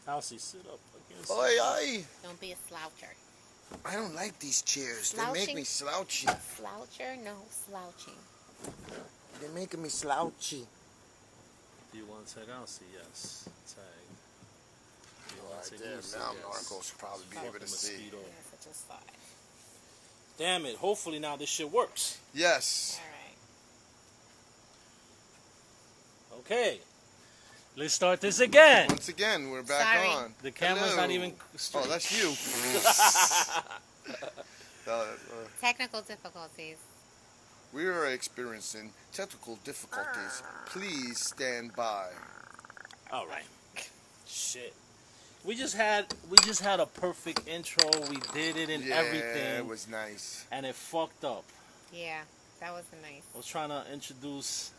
Alcy, sit up against. Oi, oi. Don't be a sloucher. I don't like these chairs. Slouching? They make me slouchy. Sloucher? No, slouching. They're making me slouchy. Do you want to tag Alcy? Yes. Tag. Do you want to tag Damn, Lucy? now Yes. Marcos should probably be Fuck able the to see. mosquito. Yeah, such a sigh. Damn it. Hopefully now this shit works. Yes. All right. Okay. Let's start this again. Once again, we're back Sorry. on. The camera's not Hello. even straight. Oh, that's you. Technical difficulties. We are experiencing technical difficulties. Please stand by. All right. Shit. We just had a perfect intro. We did it and Yeah, everything, it was nice. and it fucked up. Yeah, that was nice. I was trying to introduce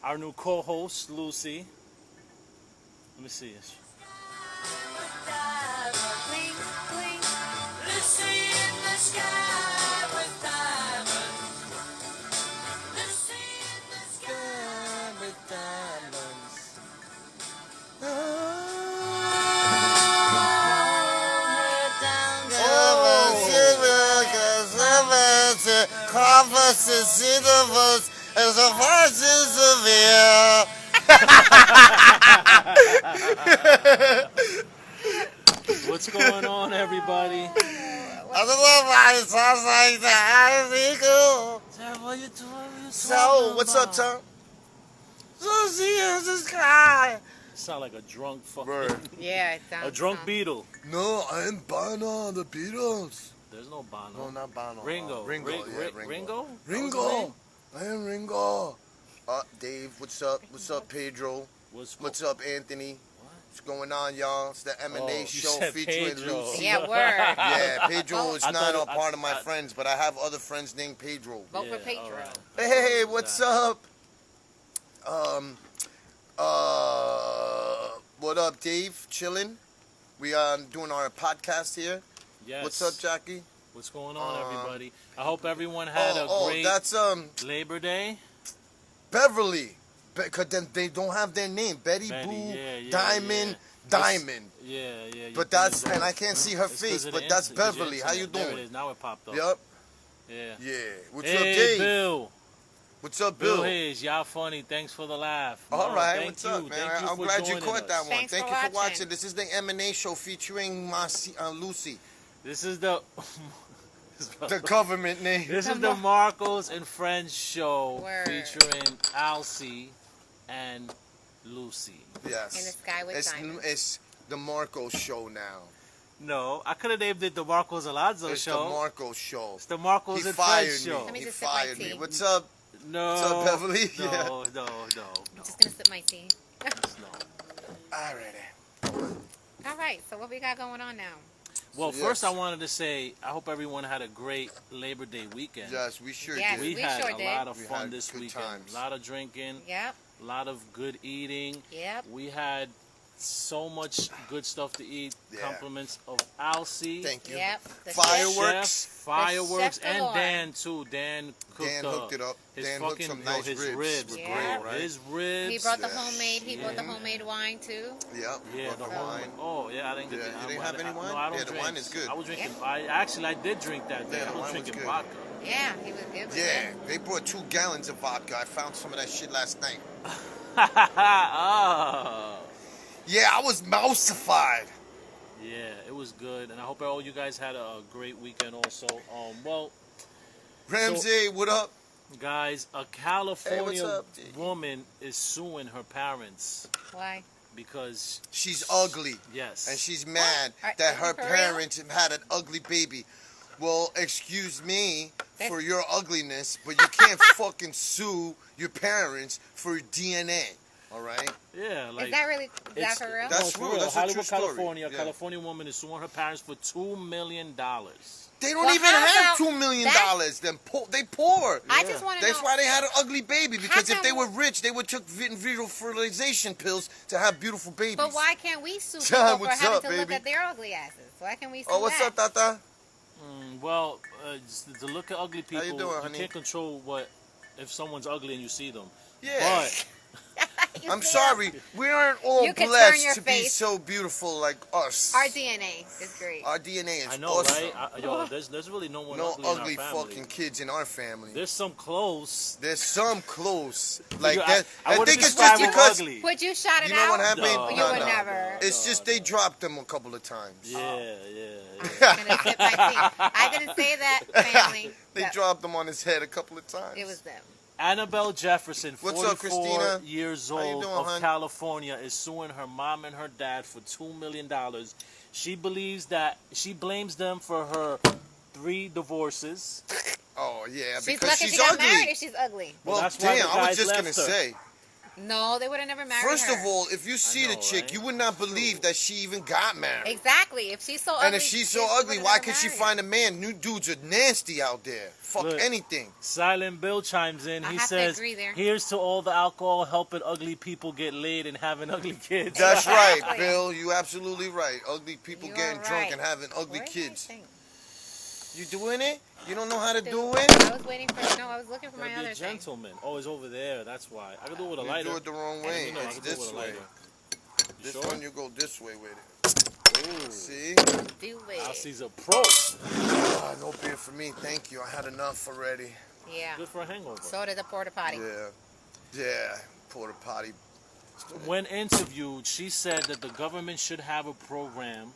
our new co-host, Lucy. Let me see. Bling, bling. Lucy in the sky with diamonds. Lucy in the sky with diamonds. What's going on, everybody? So, what's up, Tom? Sound like a drunk fucking Bird. Yeah, it sounds a drunk fun. Beatle. No, I'm Bono, the Beatles. There's no Bono. No, not Bono. Ringo. Ringo, yeah, Ringo. Ringo. That was his name? I am Ringo. Dave, what's up? What's up, Pedro? What's up, Anthony? What's going on, y'all? It's the M&A Oh, you show said featuring Pedro. Lucy. Yeah, word. Yeah, Pedro is I not a thought- part of my I- friends, but I have other friends named Pedro. Vote for Yeah, Pedro. all right. Hey, what's up? What up, Dave? Chilling? We are doing our podcast here. Yes. What's up, Jackie? What's going on, everybody? I hope everyone had a great that's Labor Day. Beverly. Because then they don't have their name. Betty Betty, Boo, yeah, Diamond, yeah. Diamond. Yeah. You But can that's, use and that. I can't see her It's 'cause face, of but the that's inter- 'cause Beverly. the How you internet. There it doing? is. Now it popped up. Yup. Yeah. Yeah. What's Hey, up, Dave? Bill. What's up, Bill Bill? Hayes, y'all funny. Thanks for the laugh. All No, right, thank what's you. up, man? Thank you I'm for glad you joining caught us. that one. Thanks Thank for you for watching. watching. This is the M&A show featuring Lucy. This is the The government name. this is the Marcos and Friends show Word. featuring Alcy and Lucy. Yes. In the sky with diamonds. It's the Marcos show now. No, I could have named it the Marcos Alonso It's show. the Marcos show. It's the Marcos He and fired Friends me. show. Let me He just sip my fired me. tea. What's up? No. What's up, Beverly? No, Yeah. no. I'm just gonna sip my tea. No. Alrighty. All right, so what we got going on now? Well, So, first yes. I wanted to say I hope everyone had a great Labor Day weekend. Yes, we sure Yes. did. We We had sure a did. lot of We fun had this good weekend. times. A lot of drinking, Yep, a lot of good eating. yep. We had so much good stuff to eat. Yeah. Compliments of Alcy. Thank you. Yep. The Fireworks. Chef, fireworks, chef and galore. Dan too. Dan cooked Dan hooked it up. his Dan hooked fucking some nice his ribs. ribs. Were Yeah. great, right? His ribs. He brought the Yeah. homemade. He brought the Yeah. homemade wine too. Yep. Yeah, Brought the the whole wine. Oh, yeah, I didn't get Yeah, the you didn't have any wine? No, I don't Yeah, the drink. wine is good. I was drinking. Yeah. I did drink that day. Yeah, the I was wine was drinking good. vodka. Yeah, he was good. with Yeah, it. they brought 2 gallons of vodka. I found some of that shit last night. Oh. Yeah, I was mouseified. Yeah, it was good, and I hope all you guys had a great weekend. Also, well, Ramsey, what up? guys, a California up, G? woman is suing her parents Why? because She's ugly. yes, And she's mad What? that her For real? parents had an ugly baby. Well, excuse me That- for your ugliness, but you can't fucking sue your parents for DNA. All right? yeah, like Is that really? Is that it's- for real? That's no, it's true. for real. That's a Hollywood, true story. California. Yeah. A California woman is suing her parents for $2 million. They don't Well, even how have about $2 million. that- They poor. I Yeah. just want to know. That's why they had an ugly baby. Because if come- they were rich, they would took vitro fertilization pills to have beautiful babies. But why can't we sue John, people for what's having up, to look baby? at their ugly asses? Why can't we sue Oh, what's that? up, Tata? Well, just to look at ugly people, you doing, honey? can't control if someone's ugly and you see them. Yeah. But You I'm see sorry, we aren't all You can turn blessed your to be face. so beautiful like us. Our DNA is great. Our DNA is I know, awesome. right? Yo, there's really no one No ugly, ugly in our family. fucking kids in our family. There's some close. There's some close. Like I- that. I I wouldn't think it's describe just them because ugly. Would you shout it you know out? what happened. No, You would never. It's just they dropped them a couple of times. Yeah. I'm gonna sip my tea. I didn't say that, family. They That- dropped them on his head a couple of times. It was them. Annabelle Jefferson, What's 44 up, Christina? years How you old, doing, of hon? California, is suing her mom and her dad for $2 million. She believes that she blames them for her 3 divorces. Oh yeah, She's because lucky she's she got ugly. married if she's ugly. Well, That's why the damn, I was guys just gonna left her. say. No, they would have never married First her. of all, if you see the know, chick, right? you would not believe that she even got married. Exactly. If she's so ugly, And if she's so she ugly, would've why never can't she married find a man? New dudes are nasty out there. Fuck Look. anything. Silent Bill chimes in. I He have to says, agree there. here's to all the alcohol helping ugly people get laid and having ugly kids. That's right, Exactly. Bill. You absolutely right. Ugly people You getting are drunk right. and having ugly Where's my kids. thing? You doing it? You don't know how to do I it? was waiting for. No, I was looking for my Gotta be other a thing. gentleman. Oh, it's over there. That's why. I can do it with a You lighter. do it the wrong You way. know, I It's can do it this with a way. lighter. You This sure? one, you go this way with it. See? Do it. Aussie's a pro. Ah, no beer for me. Thank you. I had enough already. Yeah. Good for a hangover. So did the porta potty. Yeah. Yeah. Porta potty. When interviewed, she said that the government should have a program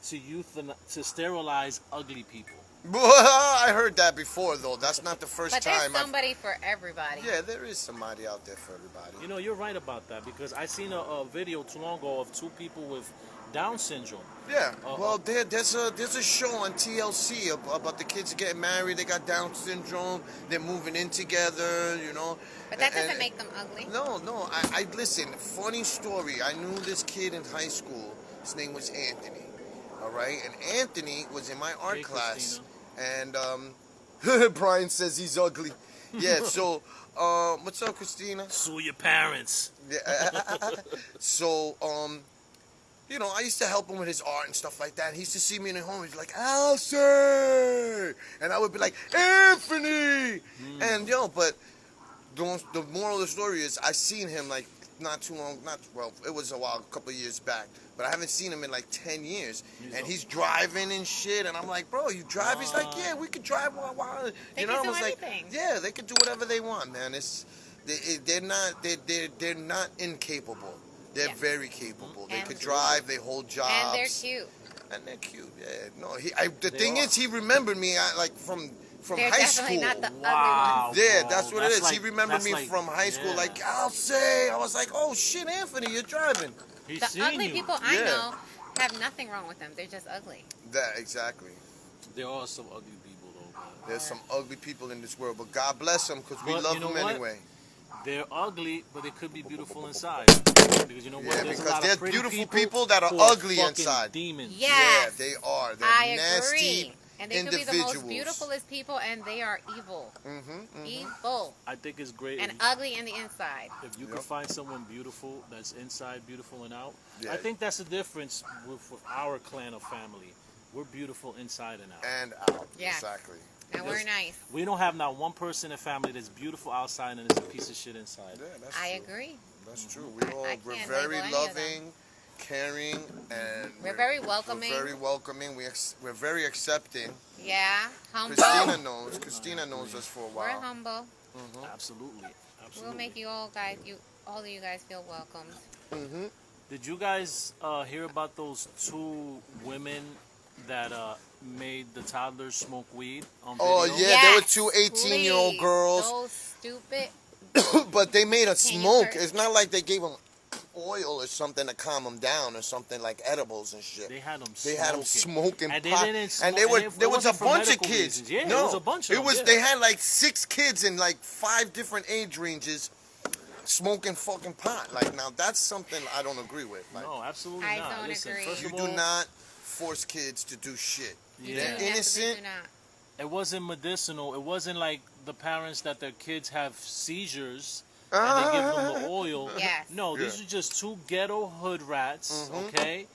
to sterilize ugly people. I heard that before, though. That's not the first But there's time. somebody for everybody. Yeah, there is somebody out there for everybody. You know, you're right about that because I seen a video too long ago of 2 people with Down syndrome. Yeah. Well, there's a show on TLC about the kids getting married. They got Down syndrome. They're moving in together. You know. But that doesn't And- make them ugly. No. I listen. Funny story. I knew this kid in high school. His name was Anthony. All right, and Anthony was in my art Hey, class, Christina. and Brian says he's ugly. Yeah. So, what's up, Christina? Sue your parents. Yeah. So, you know, I used to help him with his art and stuff like that. And he used to see me in the home. He's like, Elsie! And I would be like, Anthony! And, yo, but the moral of the story is I seen him, like, not too long, it was a while, a couple of years back. But I haven't seen him in, like, 10 years. And he's driving and shit. And I'm like, bro, you drive? He's like, yeah, we could drive while. They You know, can I do was like, anything. yeah, they could do whatever they want, man. They're not incapable. They're Yeah. very capable. They And- could drive. They hold jobs. And they're cute. And they're cute. Yeah. No. The They thing are. is, he remembered me like from They're high definitely school. not the Wow. ugly Yeah, bro, that's what it is. like- He remembered that's me like- from high school. yeah. Like, I'll say, I was like, oh shit, Anthony, you're driving. He's ones. The seen ugly you. people I Yeah. know have nothing wrong with them. They're just ugly. That exactly. There are some ugly people though. Man. There's some ugly people in this world, but God bless them because we But love you know them what? anyway. They're ugly, but they could be beautiful inside. Because you know what? Yeah, There's a because lot of there's pretty beautiful people that are who ugly fucking inside. Demons. Yes. Yeah, they are. They're I nasty. agree. And they could be the most individuals. beautifulest people, and they are evil. Mm-hmm. Evil. I think it's great And ugly in the inside. if you Yep. can find someone beautiful that's inside beautiful and out. Yeah. I think that's the difference with our clan of family. We're beautiful inside and out. And out. Yeah. Exactly. And we're Yes. nice. We don't have not one person in family that's beautiful outside and is a piece of shit inside. Yeah, that's I true. agree. That's true. We're I we're can't very label any of them. loving, caring, and We're very welcoming. We're very welcoming. We're very accepting. Yeah. Humble. Christina knows us for a We're while. humble. Absolutely. Absolutely. We'll make you all of you guys feel welcomed. Mm-hmm. Did you guys hear about those 2 women that made the toddlers smoke weed on video? Oh yeah, there were 2 18-year-old please. girls, Those stupid. but they made a Can you smoke. curse? It's not like they gave them oil or something to calm them down or something like edibles and shit. They had them They had them smoking And they pot, didn't smoke- and they and were it there was a wasn't for bunch of medical kids. reasons. Yeah, no, it was a bunch of it them, was yeah. they had like 6 kids in like 5 different age ranges smoking fucking pot. Like now that's something I don't agree with. Like No, absolutely I not. don't Listen, agree. first you of do all, not force kids to do shit. Yeah. They're Absolutely innocent. do not. it wasn't medicinal. It wasn't like the parents that their kids have seizures and Ah. they give them the oil. Yes. No, these Yeah. are just 2 ghetto hood rats, Mhm. okay?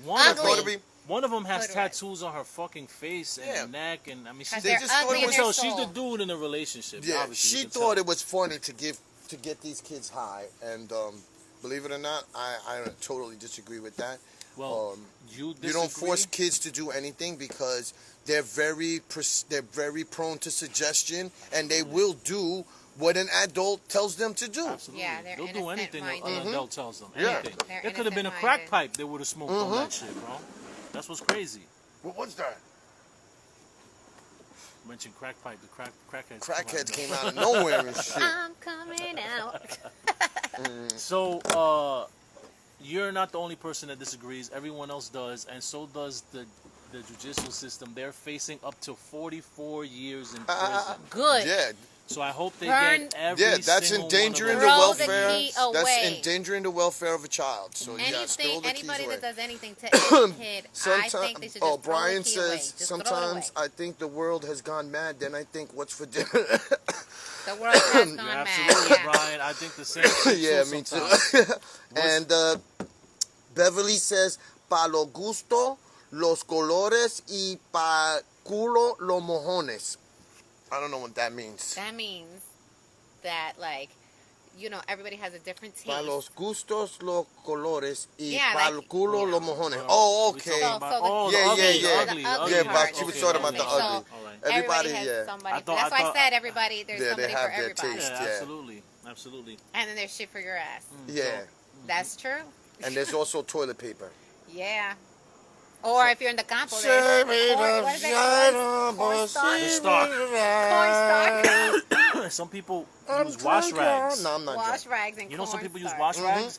Ugly. One of them has Hood rats. tattoos on her fucking face and Yeah. her neck, and I mean, she's Because They they're just thought ugly it in was their so soul. she's the dude in the relationship. Yeah, obviously, you she can thought tell. it was funny to get these kids high, and Believe it or not, I totally disagree with that. Well, you don't disagree? force kids to do anything because they're very prone to suggestion, and they will do what an adult tells them to do. Absolutely. Yeah, they're They'll do anything innocent-minded. an adult tells them. Yeah. Anything. They're There could have been a crack pipe they would have smoked on that shit, bro. That's what's crazy. What's that? Mentioned crack pipe. The crackheads. Crackheads came out of nowhere and shit. I'm coming out. So, you're not the only person that disagrees. Everyone else does, and so does the judicial system. They're facing up to 44 years in prison. Good. Yeah, So I hope they Burn- get every yeah, that's single endangering one the of Throw those. the welfare. key That's away. endangering the welfare of a child. So yes, throw the keys Anybody away. that does anything to any kid, I Sometimes, think they should just throw Brian the key away. says, Just throw it sometimes away. I think the world has gone mad. Then I think, what's for dinner? The world has gone You're mad. absolutely, Yeah. Brian. I think the same shit Yeah, too me too. sometimes. And Beverly says, pa lo gusto, los colores y pa culo los mojones. I don't know what that means. That means that, like, you know, everybody has a different taste. Pa los gustos, los colores y Yeah, pa like- el culo los mojones. Well, Oh, we okay. talking So- about- so the- oh, Yeah, the ugly, yeah, the yeah. ugly, The ugly Yeah, part. but she was Okay, talking about the okay. ugly. So- All right. Everybody, has yeah. somebody. I thought- That's I why thought- I said everybody. There's Yeah, they somebody have for their everybody. taste. Yeah, Yeah. absolutely, absolutely. And then there's shit for your ass. Yeah. That's true. And there's also toilet paper. Yeah. Or if you're in the campo, Say there's me corn- what is it? Cornstalk? Cornstalk. Some people use wash rags. No, I'm not Wash drunk. rags and You know, some people use cornstarch. wash rags.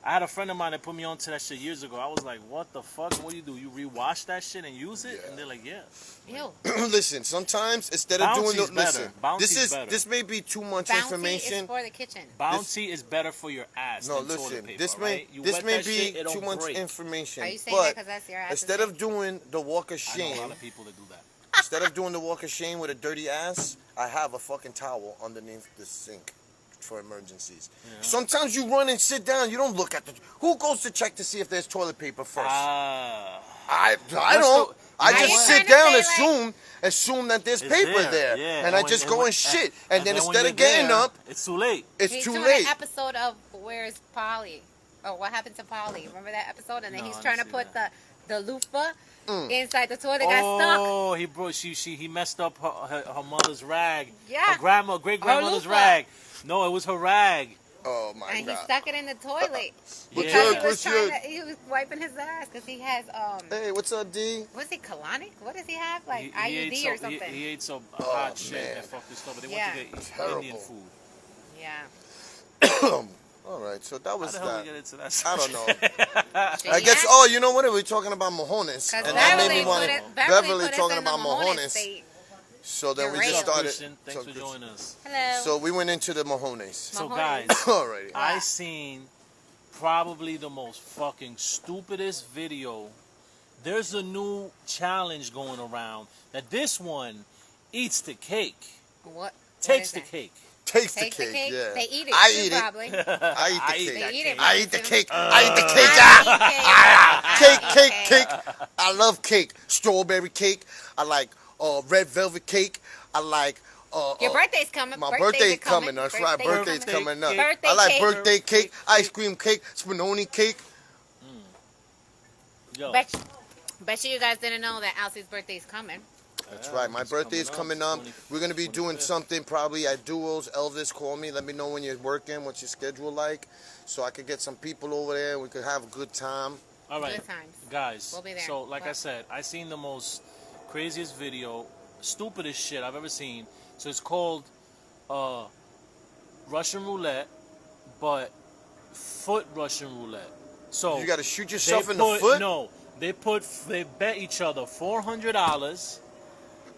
I had a friend of mine that put me onto that shit years ago. I was like, "What the fuck? What do? You rewash that shit and use it?" Yeah. And they're like, "Yeah." Ew. Listen, sometimes instead of doing Bounty's the better. listen, Bounty's better. this may be too much Bounty information. is for the kitchen. Bounty is better for your ass. No, than toilet listen, paper, this right? You may wet be that shit, it too don't much break. information. Are you saying that But because that's your ass? instead of doing the walk of I know a shame, lot of people that do that. instead of doing the walk of shame with a dirty ass, I have a fucking towel underneath the sink for emergencies. Yeah. Sometimes you run and sit down. You don't look at the. Who goes to check to see if there's toilet paper first? Ah. I What's don't. the- I you know just what? sit Are you down, trying assume that there's It's paper there, there, yeah. and I when- just go when- and shit, and then when instead you're of getting there, up, it's too late. it's He's too doing late. an episode of Where's Polly? Or What Happened to Polly? Remember that episode? And then No, he's I trying to didn't see put the loofah Mm. inside the toilet. Got stuck. Oh, he brought he messed up her mother's rag. Yeah. Her great grandmother's loofah. rag. No, it was her rag. Oh my And he god! stuck it in the toilet Yeah. because he was wiping his ass because he has Hey, what's up, D? what's he colonic? What does he have? Like He IUD ate or some, something? He ate some Oh, hot shit man. that fucked his stomach. They Yeah. went to get Terrible. Indian food. Yeah. All right, so that How was the hell that. we get into that? I don't know. She I guess. had- Oh, you know what? We're talking about mojones, Cause and that made Beverly me want put to. it- Beverly put us talking in the about Mojones mojones. state. So then we You're just right. started. Christian, thanks so, for joining us. Hello. so we went into the mojones. So Mahomes. guys, Alrighty. I Wow. seen probably the most fucking stupidest video. There's a new challenge going around that this one eats the cake, what? takes is the that? cake. Takes the Take the cake. cake. Yeah. They eat it. I too, eat it. probably. I eat the I eat cake. that They eat it. I eat the too. cake. I eat the cake. I Cake, eat cake, cake. I love cake. Strawberry cake. I like red velvet cake. I like. Your birthday's coming. My Birthdays birthday's are coming. coming. That's right. Birthday's Birthday coming up. cake. Birthday I like cake. birthday cake, ice cream cake, spinoni cake. Yo, Bet you guys didn't know that Elsie's birthday's coming. That's yeah, right. My it's birthday is coming up. 20 We're gonna be doing 25th. something probably at Duos. Elvis, call me. Let me know when you're working. What's your schedule like, so I could get some people over there. We could have a good time. All right, Good times. guys. We'll be there. So, like I What? said, I seen the most craziest video, stupidest shit I've ever seen. So it's called Russian roulette, but foot Russian roulette. So You got to shoot they yourself in the put- foot. No, they bet each other $400,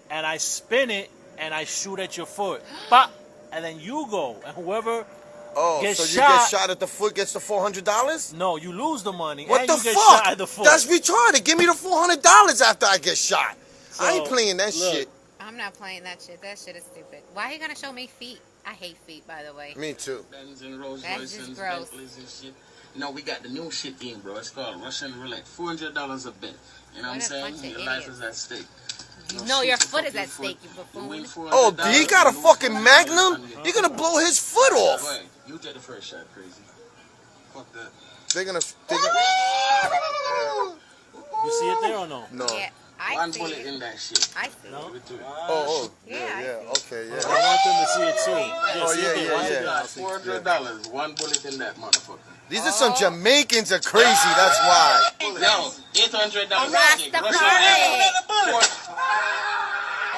and I spin it and I shoot at your foot, Bop! And then you go, and whoever Oh, get so you shot- get shot at the foot, gets the $400. no, you lose the money. What and the you get fuck? Shot at the foot. That's retarded. Give me the $400 after I get shot. I ain't So, playing that look. shit. I'm not playing that shit. That shit is stupid. Why are you gonna show me feet? I hate feet, by the way. Me too. Benz and Rolls That's Royce just and gross. Bentleys and shit. No, we got the new shit in, bro. It's called Russian roulette. $400 a bet. You know what I'm What a saying? bunch of Your life idiots. is at stake. No, your shoot foot is fucking at stake, you buffoon. win Oh, $400, he got a you lose fucking $400. Magnum? You're gonna blow his foot Go off. ahead. You take the first shot, crazy. Fuck that. They're gonna. You see it there or no? No. Yeah, I One see bullet it. in that shit. I see No? Give it to me. Oh, Yeah, yeah, I yeah. Okay, I yeah. want them to see it too. Oh, see yeah, it there. yeah, Watch it yeah. there. I'll see it. $400. One bullet in that motherfucker. These are some Jamaicans are crazy. That's why. Yo, $800. Rastafari.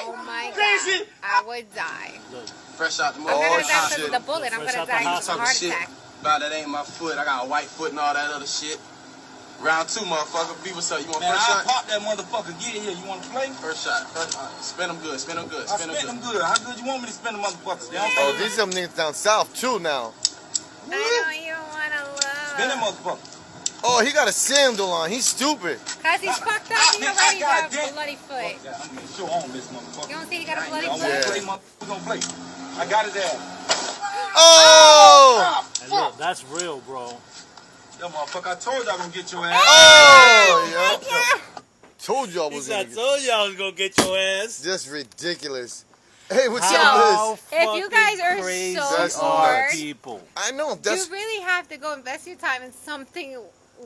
Oh my god. I would die. Look, Fresh out the I'm mother. not Oh, gonna die because shit. of the bullet. I'm Fresh gonna out the die house, from a heart attack. Nah, that ain't my foot. I got a white foot and all that other shit. Round two, motherfucker. People say, you want Man, first I shot? pop that motherfucker. Get in here. You want to play? First shot. Spin them good. Spin them good. I Spin them spent them good. good. How good you want me to spend the motherfuckers? They don't Oh, pay. these some niggas down south too now. I know you wanna Spend them love. motherfuckers. Oh, he got a sandal on. He's stupid. Cause he's fucked up. He already got a Goddamn. bloody foot. Fuck that. I'm gonna show on this motherfucker. You don't see he got a bloody I want foot? to play, motherfucker. We gonna play. I got his ass. Oh! and look, that's real, bro. Yo, motherfucker, I told you I was gonna get your ass. Oh! Yeah. Told you I He was said, I gonna get. told y'all I was gonna get your ass. Just ridiculous. Hey, what's Yo. up, Liz? If you guys are crazy so That's are nuts. people. I know. That's you really have to go invest your time in something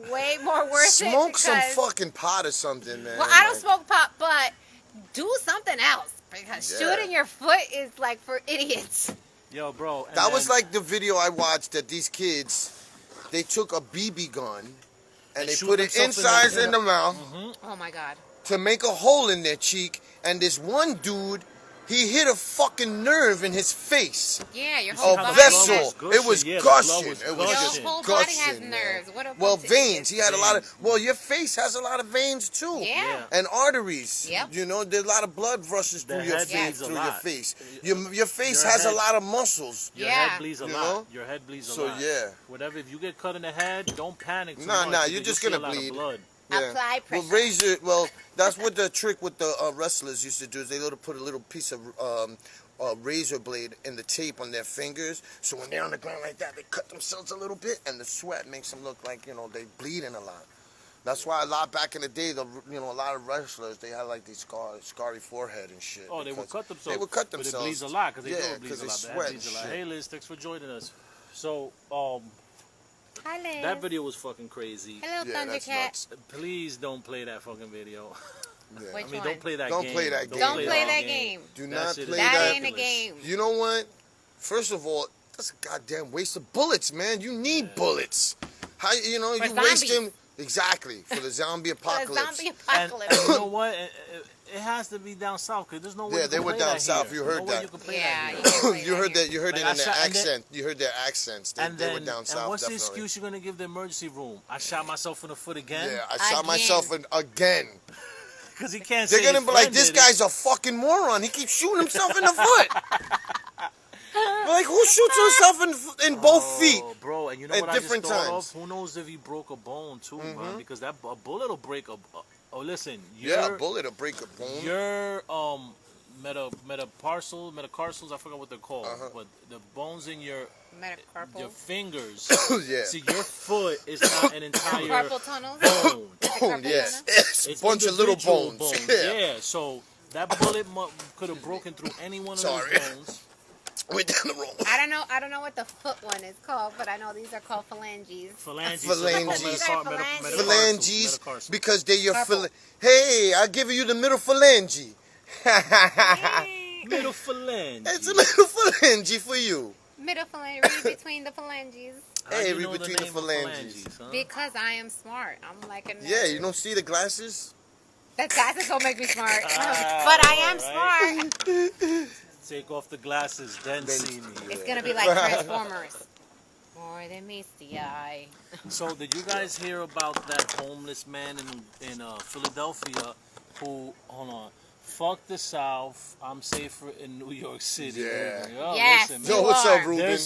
way more worth it. smoke some because- fucking pot or something, man. Well, I don't Like, smoke pot, but do something else because Yeah. shooting your foot is like for idiots. Yo, bro. and That was then like the video I watched that these kids, they took a BB gun and they shoot put it themselves inside in the mouth Oh my god. to make a hole in their cheek, and this one dude, he hit a fucking nerve in his face. Yeah, your A whole how the body vessel. has, blood was It was gushing. Yeah, the blood gushing. was It was your gushing. just whole body has gushing, man. nerves. What a Well, bunch of veins. idiots. He had a lot of. Well, your face has a lot of veins too. Yeah. And arteries. Yep. You know, there's a lot of blood rushes The through your head face. bleeds a Through your lot. face. Your face Your has a head- lot of muscles. Your Yeah. head bleeds a You lot. know? Your head bleeds a So, lot. yeah. Whatever, if you get cut in the head, don't panic too Nah, much. nah, because you're just you'll see gonna a lot of bleed. blood. Apply Well, pressure. razor. Well, that's what the trick with the wrestlers used to do. Is they would put a little piece of razor blade in the tape on their fingers. So when they're on the ground like that, they cut themselves a little bit, and the sweat makes them look like they bleeding a lot. That's why a lot back in the day, a lot of wrestlers they had like these scary forehead and shit. Oh, they would because cut themselves. They would cut But themselves. it bleeds a lot because they Yeah, know it bleeds a 'cause lot. they The sweat head bleeds a and lot. shit. Hey, Liz, thanks for joining us. So, Hi, Liz. that video was fucking crazy. Hello, Yeah, that's Thundercat. nuts. Please don't play that fucking video. Yeah. Which I mean, one? don't play that Don't game. play that game. Don't play that game. Do That not shit is play That that. ain't a game. You know what? First of all, that's a goddamn waste of bullets, man. You need bullets. How For you waste zombies. them exactly for the zombie For a apocalypse. zombie And apocalypse. you know what? It has to be down south because there's no way. Yeah, you they can were play down that south. here. You heard no way that. you can play Yeah, that you here. can't play You heard here. that. You heard Like, it in I their shot- and then- accent. You heard their accents. They were down south. and what's the definitely. excuse you're gonna give the emergency room? I shot myself in the foot again. Yeah, I shot Again. myself again. Because he can't. They're say gonna his be like, friend this did it. guy's a fucking moron. He keeps shooting himself in the foot. Like, who shoots himself in both feet? Oh, bro, and you know at what I just different thought times. of? Who knows if he broke a bone too, man? Because a bullet will break a. Oh, listen, Yeah, a your bullet will break a bone. your metatarsals, I forgot what they're called, but the bones in your Metacarpal. fingers. Yeah. See, your foot is not an entire Carpal tunnels. bone. Bone, yes. It's a It's bunch of little individual bones. Yeah. So that bullet could have broken through any one of Sorry. those bones. Went down the wrong. I don't know what the foot one is called, but I know these are called phalanges. Phalanges. Phalanges. Phalanges, Metatarsals. because they're your Purple. Hey, I'll give you the middle phalange. Middle phalange. It's a middle phalange for you. Middle phalange, read between the phalanges. How'd Hey, you read know the between the name of phalanges. huh? Because I am smart. I'm like a nerd. Yeah, you don't see the glasses? That glasses don't make me smart. Ah, but I am right. smart. Take off the glasses, then Then- see me. It's gonna be like Transformers. More than meets the eye. So, did you guys hear about that homeless man in Philadelphia who, hold on, fuck the South, I'm safer in New York City. Yeah. Yo, Yes. listen, Yo, man. what's are. up, Ruben?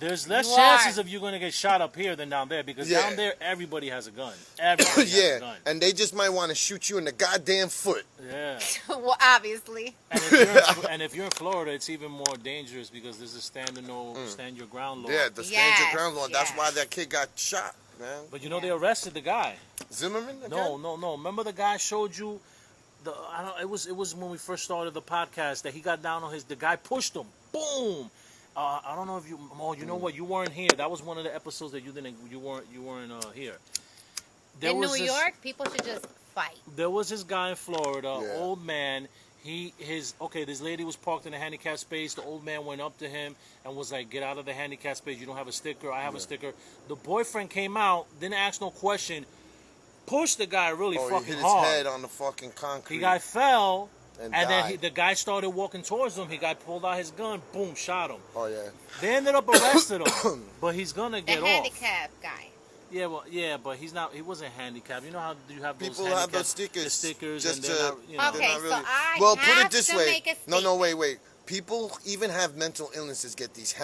There's less You chances are. of you going to get shot up here than down there because Yeah. down there everybody has a gun. Everybody has a Yeah, gun. and they just might want to shoot you in the goddamn foot. Yeah. Well, obviously. And if you're in Florida, it's even more dangerous because this is stand your ground law. Yeah, the stand Yes, your ground law. That's yes. why that kid got shot, man. But you know they arrested the guy. Zimmerman? Again? No. Remember the guy showed you it was when we first started the podcast that he got down on the guy pushed him. Boom. I don't know if you. Oh, you know what? You weren't here. That was one of the episodes that you didn't. You weren't here. In was New this- York, people should just fight. There was this guy in Florida, Yeah. old man. This lady was parked in a handicap space. The old man went up to him and was like, "Get out of the handicap space. You don't have a sticker. I have a sticker." The boyfriend came out, didn't ask no question, pushed the guy really Oh, he fucking hit his hard. head on the fucking concrete. The guy fell, and and then died. the guy started walking towards him. He guy pulled out his gun, boom, shot him. Oh yeah. They ended up arresting him, but he's gonna The get off. handicap guy. Yeah, well, yeah, but he's not. He wasn't handicapped. You know how you have those People have those handicapped- stickers the stickers, just and they're to- not, you know. Okay, They're not so really- I well, put have it this to way. make a No, statement. wait. People even have mental illnesses. Get these.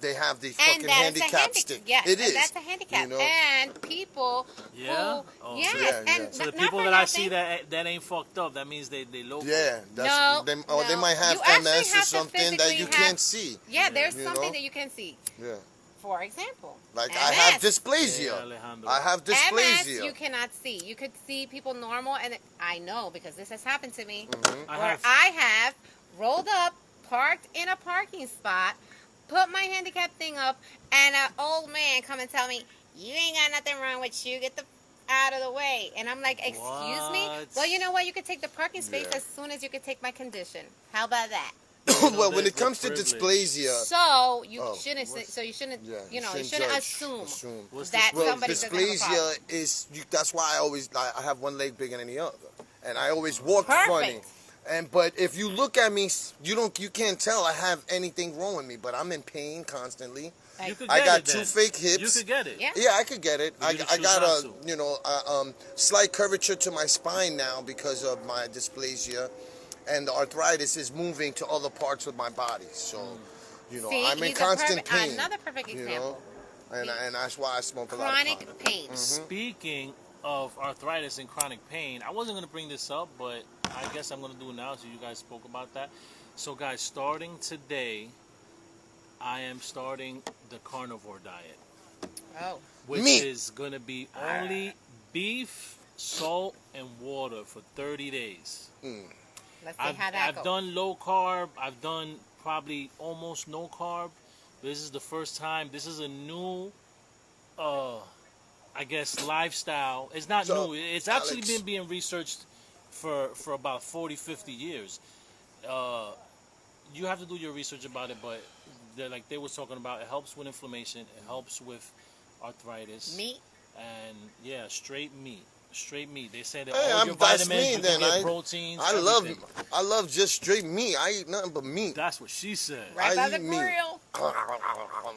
They have these And fucking that is a handicap handicap. stick. Yes, it and is. that's a handicap. You know? And people Yeah? who, Oh, yes, yeah, yeah. and So the not people for that I see nothing. that ain't fucked up, that means they local. Yeah. That's, No, they no. might have You actually MS or have to something that physically you have- can't see. Yeah, there's You something know? that you can see. Yeah. For example, Like MS. I have Yeah, dysplasia. Alejandro. I have MS, dysplasia. you cannot see. You could see people normal, and I know because this has happened to me. Mm-hmm. Where I have rolled up, parked in a parking spot, put my handicap thing up, and an old man come and tell me, "You ain't got nothing wrong with you. Get the out of the way." And I'm like, "Excuse me? What? Well, you know what? You could take the parking space Yeah. as soon as you could take my condition. How about that?" Well, when the- it comes to the dysplasia, So you Oh, shouldn't. So you shouldn't. yeah, You know, you shouldn't shouldn't judge, assume What's that this- well, somebody doesn't have a problem. dysplasia is. That's why I have one leg bigger than the other, and I always walk funny. Perfect. But if you look at me, you can't tell I have anything wrong with me. But I'm in pain constantly. You could I get got it two then. fake hips. You could get it. Yeah. Yeah, I could get it. You I just choose got not a slight curvature to my spine now because of my dysplasia, and the arthritis is moving to other parts of my body. So, See, I'm in he's a constant perfect- pain. Another perfect you example. know, and that's why I smoke a lot of Chronic pot. pain. Speaking of arthritis and chronic pain, I wasn't going to bring this up, but I guess I'm going to do it now so you guys spoke about that. So, guys, starting today, I am starting the carnivore diet, Oh, which Meat. is going to be only beef, salt, and water for 30 days. let's see how that I've goes. done low carb. I've done probably almost no carb. This is the first time. This is a new, I guess, lifestyle. It's not So, new. It's actually Alex- been being researched for about 40, 50 years. You have to do your research about it, but they was talking about it helps with inflammation. It helps with arthritis. Meat. And yeah, straight meat. Straight meat. They say that Hey, all your that's vitamins, me you then. can get proteins. I everything. love just straight meat. I eat nothing but meat. That's what she said. Right I by the eat meat. grill.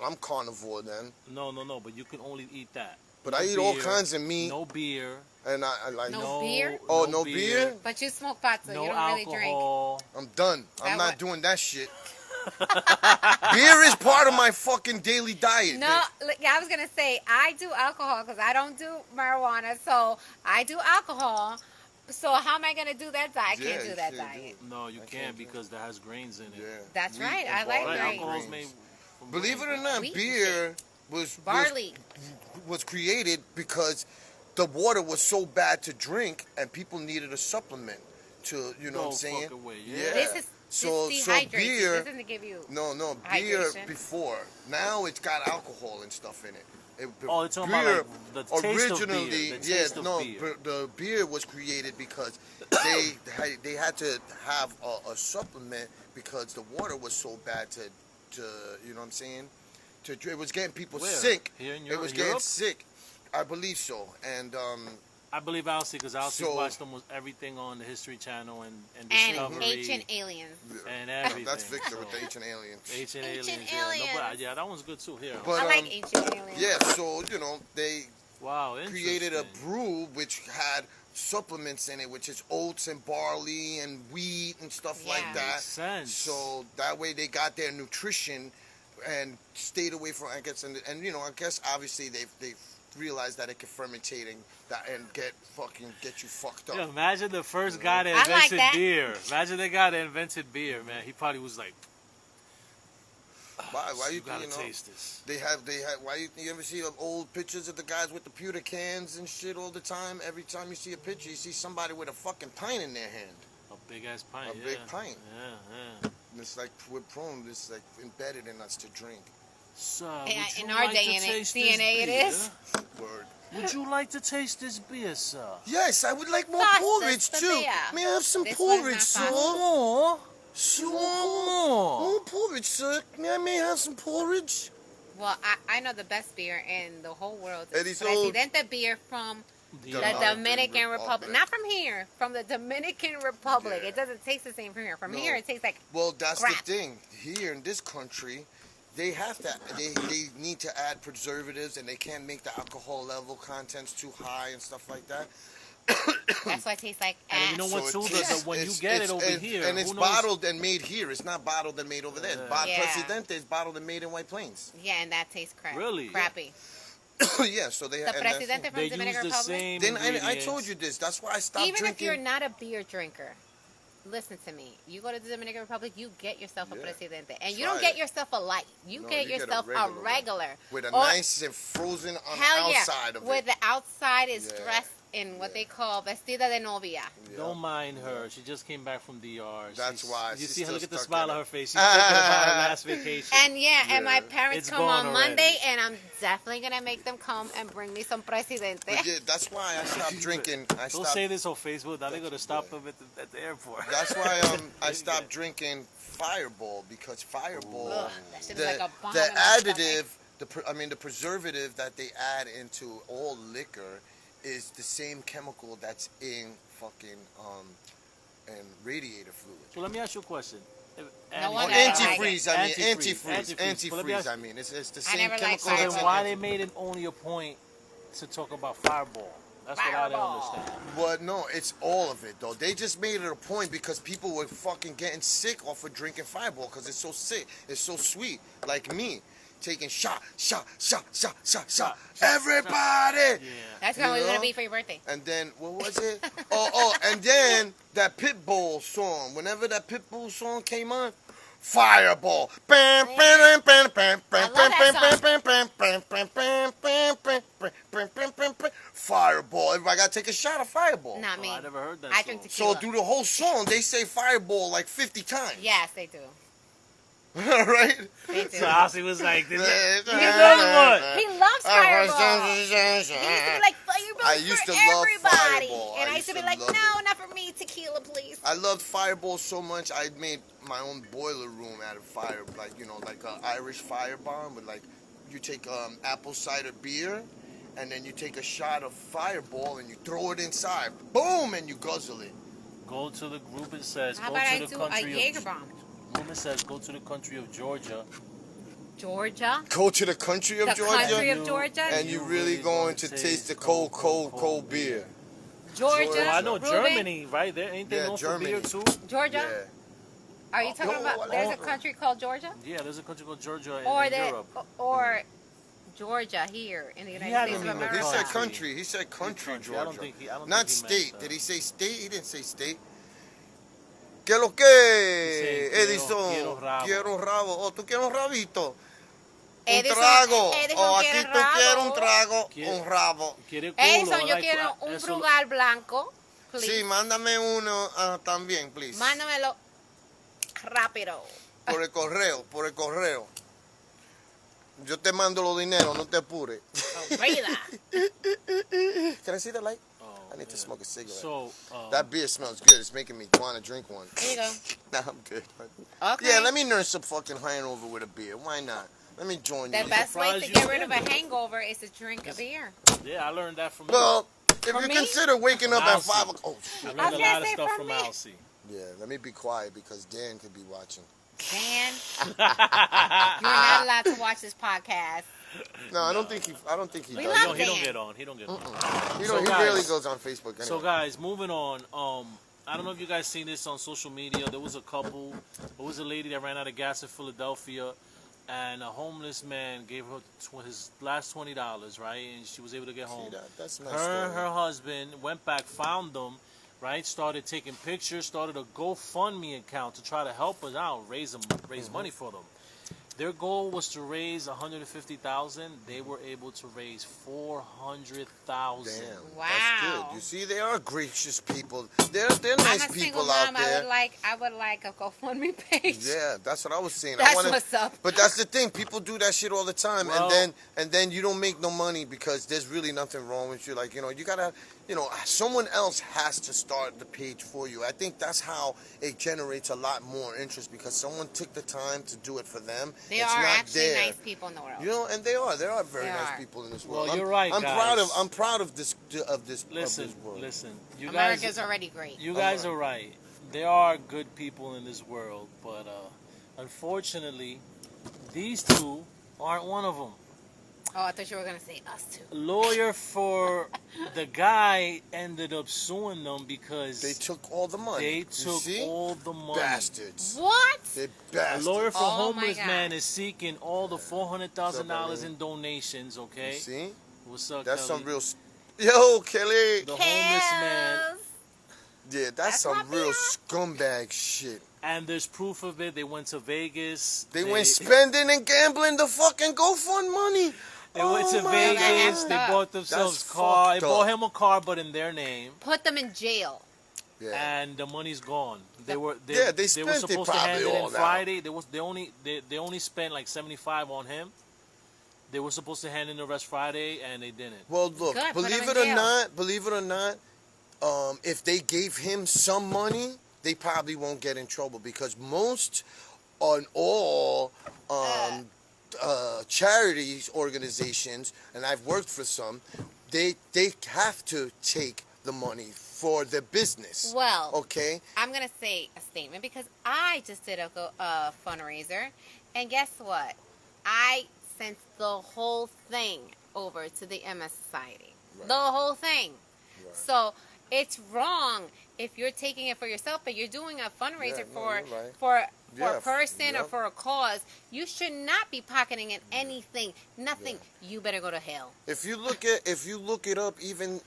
I'm carnivore then, No, but you can only eat that. but No I eat all beer, kinds of meat, No beer. and I like. No beer? Oh, no beer? But you smoke pot, so No you don't really drink. alcohol. I'm done. I'm That not what? doing that shit. Beer is part of my fucking daily diet. No, I was gonna say I do alcohol because I don't do marijuana, so I do alcohol. So how am I gonna do that diet? I can't Yeah, do that you diet. No, you I can't can't do because that has grains in it. Yeah. That's Wheat right, and I like barley Right, grains. alcohol's grains. made from Believe it or grains. not, Wheat and beer was Barley. was created because the water was so bad to drink, and people needed a supplement to, you know what I'm No saying? fucking way, Yeah. yeah. This is So this so dehydrates you. beer. This isn't to give you. No, beer Hydration. before. Now it's got alcohol and stuff in it. Oh, you're talking about like, the taste of originally, beer. The taste of beer. the beer was created because they had to have a supplement because the water was so bad to you know what I'm saying? It was getting people Where? sick. Here in It was Europe? getting sick. I believe so. And I believe Alcy because Alcy So- watched almost everything on the History Channel and And Discovery ancient aliens. and everything. that's Victor with so- the Ancient Aliens. Ancient Ancient aliens. Yeah, no, but, aliens. yeah, that one's good too. Here. But I like ancient aliens. yeah, so you know they Wow, created a interesting. brew which had supplements in it, which is oats and barley and wheat and stuff like Yeah. that. Makes sense. So that way they got their nutrition and stayed away from, I guess, and you know, I guess obviously they realized that it could fermentate and get you fucked up. Yeah, imagine the first guy that I like invented that. beer. Imagine the guy that invented beer, man. He probably was like, Why you you gotta you know? taste this. They have why you ever see old pictures of the guys with the pewter cans and shit all the time? Every time you see a picture, you see somebody with a fucking pint in their hand. A big ass pint. A yeah. big pint. Yeah, yeah. It's like we're prone. It's like embedded in us to drink. Sir, Yeah, would you in our like day to and taste DNA this it beer? is. Word. Would you like to taste this beer, sir? Yes, I would like more Sauce, porridge that's too. the beer. May I have some This one's porridge, not sir? sauce. More? Sure. More? More porridge, sir. May I have some porridge? Well, I know the best beer in the whole world is Eddie's old- Presidente beer from The, the Dominican Dominican Republic. Republic. Not from here, from the Dominican Republic. Yeah. It doesn't taste the same from here. From No. here, it tastes like Well, that's crap. the thing. Here in this country, they have to. They need to add preservatives, and they can't make the alcohol level contents too high and stuff like that. that's why it tastes like And ass. you know what, So it too? tastes- When you it's- get it it's- over and- here, and it's who knows? bottled and made here. It's not bottled and made over there. Yeah. Presidente is bottled and made in White Plains. Yeah, and that tastes crap. Really? Crappy. Yeah, so they The and that's- Presidente from They use Dominican the Republic. same Then I ingredients. told you this. That's why I stopped Even drinking. if you're not a beer drinker, listen to me. You go to the Dominican Republic, you get yourself a Yeah. Presidente. And you Try don't get it. yourself a light. You No, get you get a yourself a regular one. regular. with a Or- nice and frozen on the Hell yeah. outside of Where it. the outside is Yeah. dressed in what Yeah. they call vestida de novia. Yeah. Don't mind her. She just came back from DR. That's She's- why You she's see her, still look at the stuck smile in on it. her face. She's thinking about her last vacation. And and my Yeah. parents It's come gone on already. Monday, and I'm definitely gonna make them come and bring me some Presidente. But yeah, that's why I stopped drinking. I Don't stopped. say this on Facebook. Now they're going to stop them at the airport. That's why I stopped drinking Fireball because Fireball, Ugh, that shit the, is like a bomb the in my additive, the preservative that they add into all liquor is the same chemical that's in fucking and radiator fluid. So let me ask you a question. No Oh, wonder I like antifreeze, I mean, Antifreeze. antifreeze, Well, let me ask- I mean, it's the I same never liked chemical. So then that's in why it. they made it only a point to talk about Fireball? That's what I Fireball. don't understand. But no, it's all of it though. They just made it a point because people were fucking getting sick off of drinking Fireball because it's so sick, it's so sweet. Like me, taking shot. Everybody. Yeah. That's how You it's know? gonna be for your birthday. And then what was it? And then that Pitbull song. Whenever that Pitbull song came on, Fireball. Bam, bam, bam, bam, bam, I love bam, that bam, bam, bam, bam, bam, bam, bam, bam, bam, bam, bam, bam. Fireball. Everybody gotta take a shot of Fireball. Not Oh, me. I never heard that I song. drink So tequila. through the whole song, they say Fireball like 50 times. Yes, they do. Right? They do. So Ozzy was like, this He He loves Fireball. He used to be like Fireball I used for to love everybody, Fireball. and I I used to used be to like, love no, it. not for me, tequila, please. I loved Fireball so much. I made my own boiler room out of fire, like an Irish fire bomb. With like, you take apple cider beer, and then you take a shot of Fireball and you throw it inside. Boom, and you guzzle it. go to the group. It says, How go about I to the do a country Jaeger of. bomb? Group it says, go to the country of Georgia. Georgia, Go to the country of the Georgia, country You- of Georgia, and you really going to taste the cold beer. Georgia. Well, I know Ruben, Germany, right? There ain't they Yeah, known Germany. for beer too? Georgia. Yeah. Are you talking Oh, about? There's a oh. country called Georgia, Yeah, there's a country called Georgia or in Europe. or Georgia here in the United hasn't States of even He America. said country. He said country, Country. Georgia. I don't think he Not meant state. that. Did he say state? He didn't say state. ¿Qué lo que, Dice, Edison? quiero rabo. Quiero un rabo. Oh, ¿tú quieres un rabito? Un Edison, trago. Edison Oh, aquí quiere tú quieres un rabo. trago, Quiere- un rabo. Quiere culo, Edison, yo like, quiero un eso- frugal blanco, please. Sí, mándame uno también, please. Mándamelo rápido. Por el correo, por el correo. Yo te mando los dineros, no te apures. Vida. Can I see the light? Oh, I need to yeah. smoke a cigarette. So, That beer smells good. It's making me want to drink one. There you go. Nah, I'm good. Okay. Yeah, let me nurse some fucking hangover with a beer. Why not? Let me join The you. best way to surprised get you rid of a didn't. hangover is to drink a beer. yeah, I learned that from Well, if For you me? consider waking up at Alcy. 5 o'clock. Oh, you. I shit. learned I a was lot gonna of say stuff from from me. Alcy. Yeah, let me be quiet because Dan could be watching. Dan, you're not allowed to watch this podcast. No, I don't think he We does. love No, he don't Dan. get on. He don't get on. He So, he guys- barely goes on Facebook anyway. So guys, moving on. I don't know if you guys seen this on social media. There was a couple. There was a lady that ran out of gas in Philadelphia, and a homeless man gave her his last $20, right? And she was able to get See home. that's a nice Her story. her husband went back, found them, right? Started taking pictures, started a GoFundMe account to try to help us out, raise money for them. Their goal was to raise 150,000. They were able to raise 400,000. Damn. That's Wow. good. You see, they are gracious people. They're I'm nice a single people mom. out there. I would like a GoFundMe page. Yeah, that's what I was saying. That's I wanna, what's up. But that's the thing. People do that shit all the time, Well- and then you don't make no money because there's really nothing wrong with you. Like, you gotta, someone else has to start the page for you. I think that's how it generates a lot more interest because someone took the time to do it for them. They It's are not actually there. nice people in the world. And they are very They nice are. people in this Well, world. you're right, I'm guys. proud of this Listen, world. listen. You America's guys, already great. you guys are right. There are good people in this world, but unfortunately, these two aren't one of them. Oh, I thought you were gonna say us too. Lawyer for the guy ended up suing them because They took all the money. they You took see? all the money. Bastards. What? They A bastards. lawyer for Oh, homeless my man God. is seeking all the $400,000 What's up, in donations. Okay, You see? what's up, That's Kelly? some real. Yo, Kelly. The homeless man, Cares. Yeah, that's That's some what real we scumbag shit. and there's proof of it. They went to Vegas. They went spending and gambling the fucking GoFund money. They went to Oh, my Vegas. God. They bought themselves That's a car. They fucked bought up. him a car, but in their name, Put them in jail. Yeah. and the money's gone. They were they Yeah, were they spent it supposed to hand probably it in all now. Friday. They only spent like 75 on him. They were supposed to hand in the rest Friday, and they didn't. Well, look, Good, put believe him it in or jail. not, if they gave him some money, they probably won't get in trouble because most on all charities organizations, and I've worked for some, they have to take the money for their business. Well, Okay? I'm gonna say a statement because I just did a fundraiser, and guess what? I sent the whole thing over to the MS Society. Right. The whole thing. Right. So it's wrong if you're taking it for yourself, but you're doing a fundraiser Yeah, no, for you're right. for Yeah, a person or yep. for a cause. You should not be pocketing in anything. Nothing. You better go to hell. If you look it up, even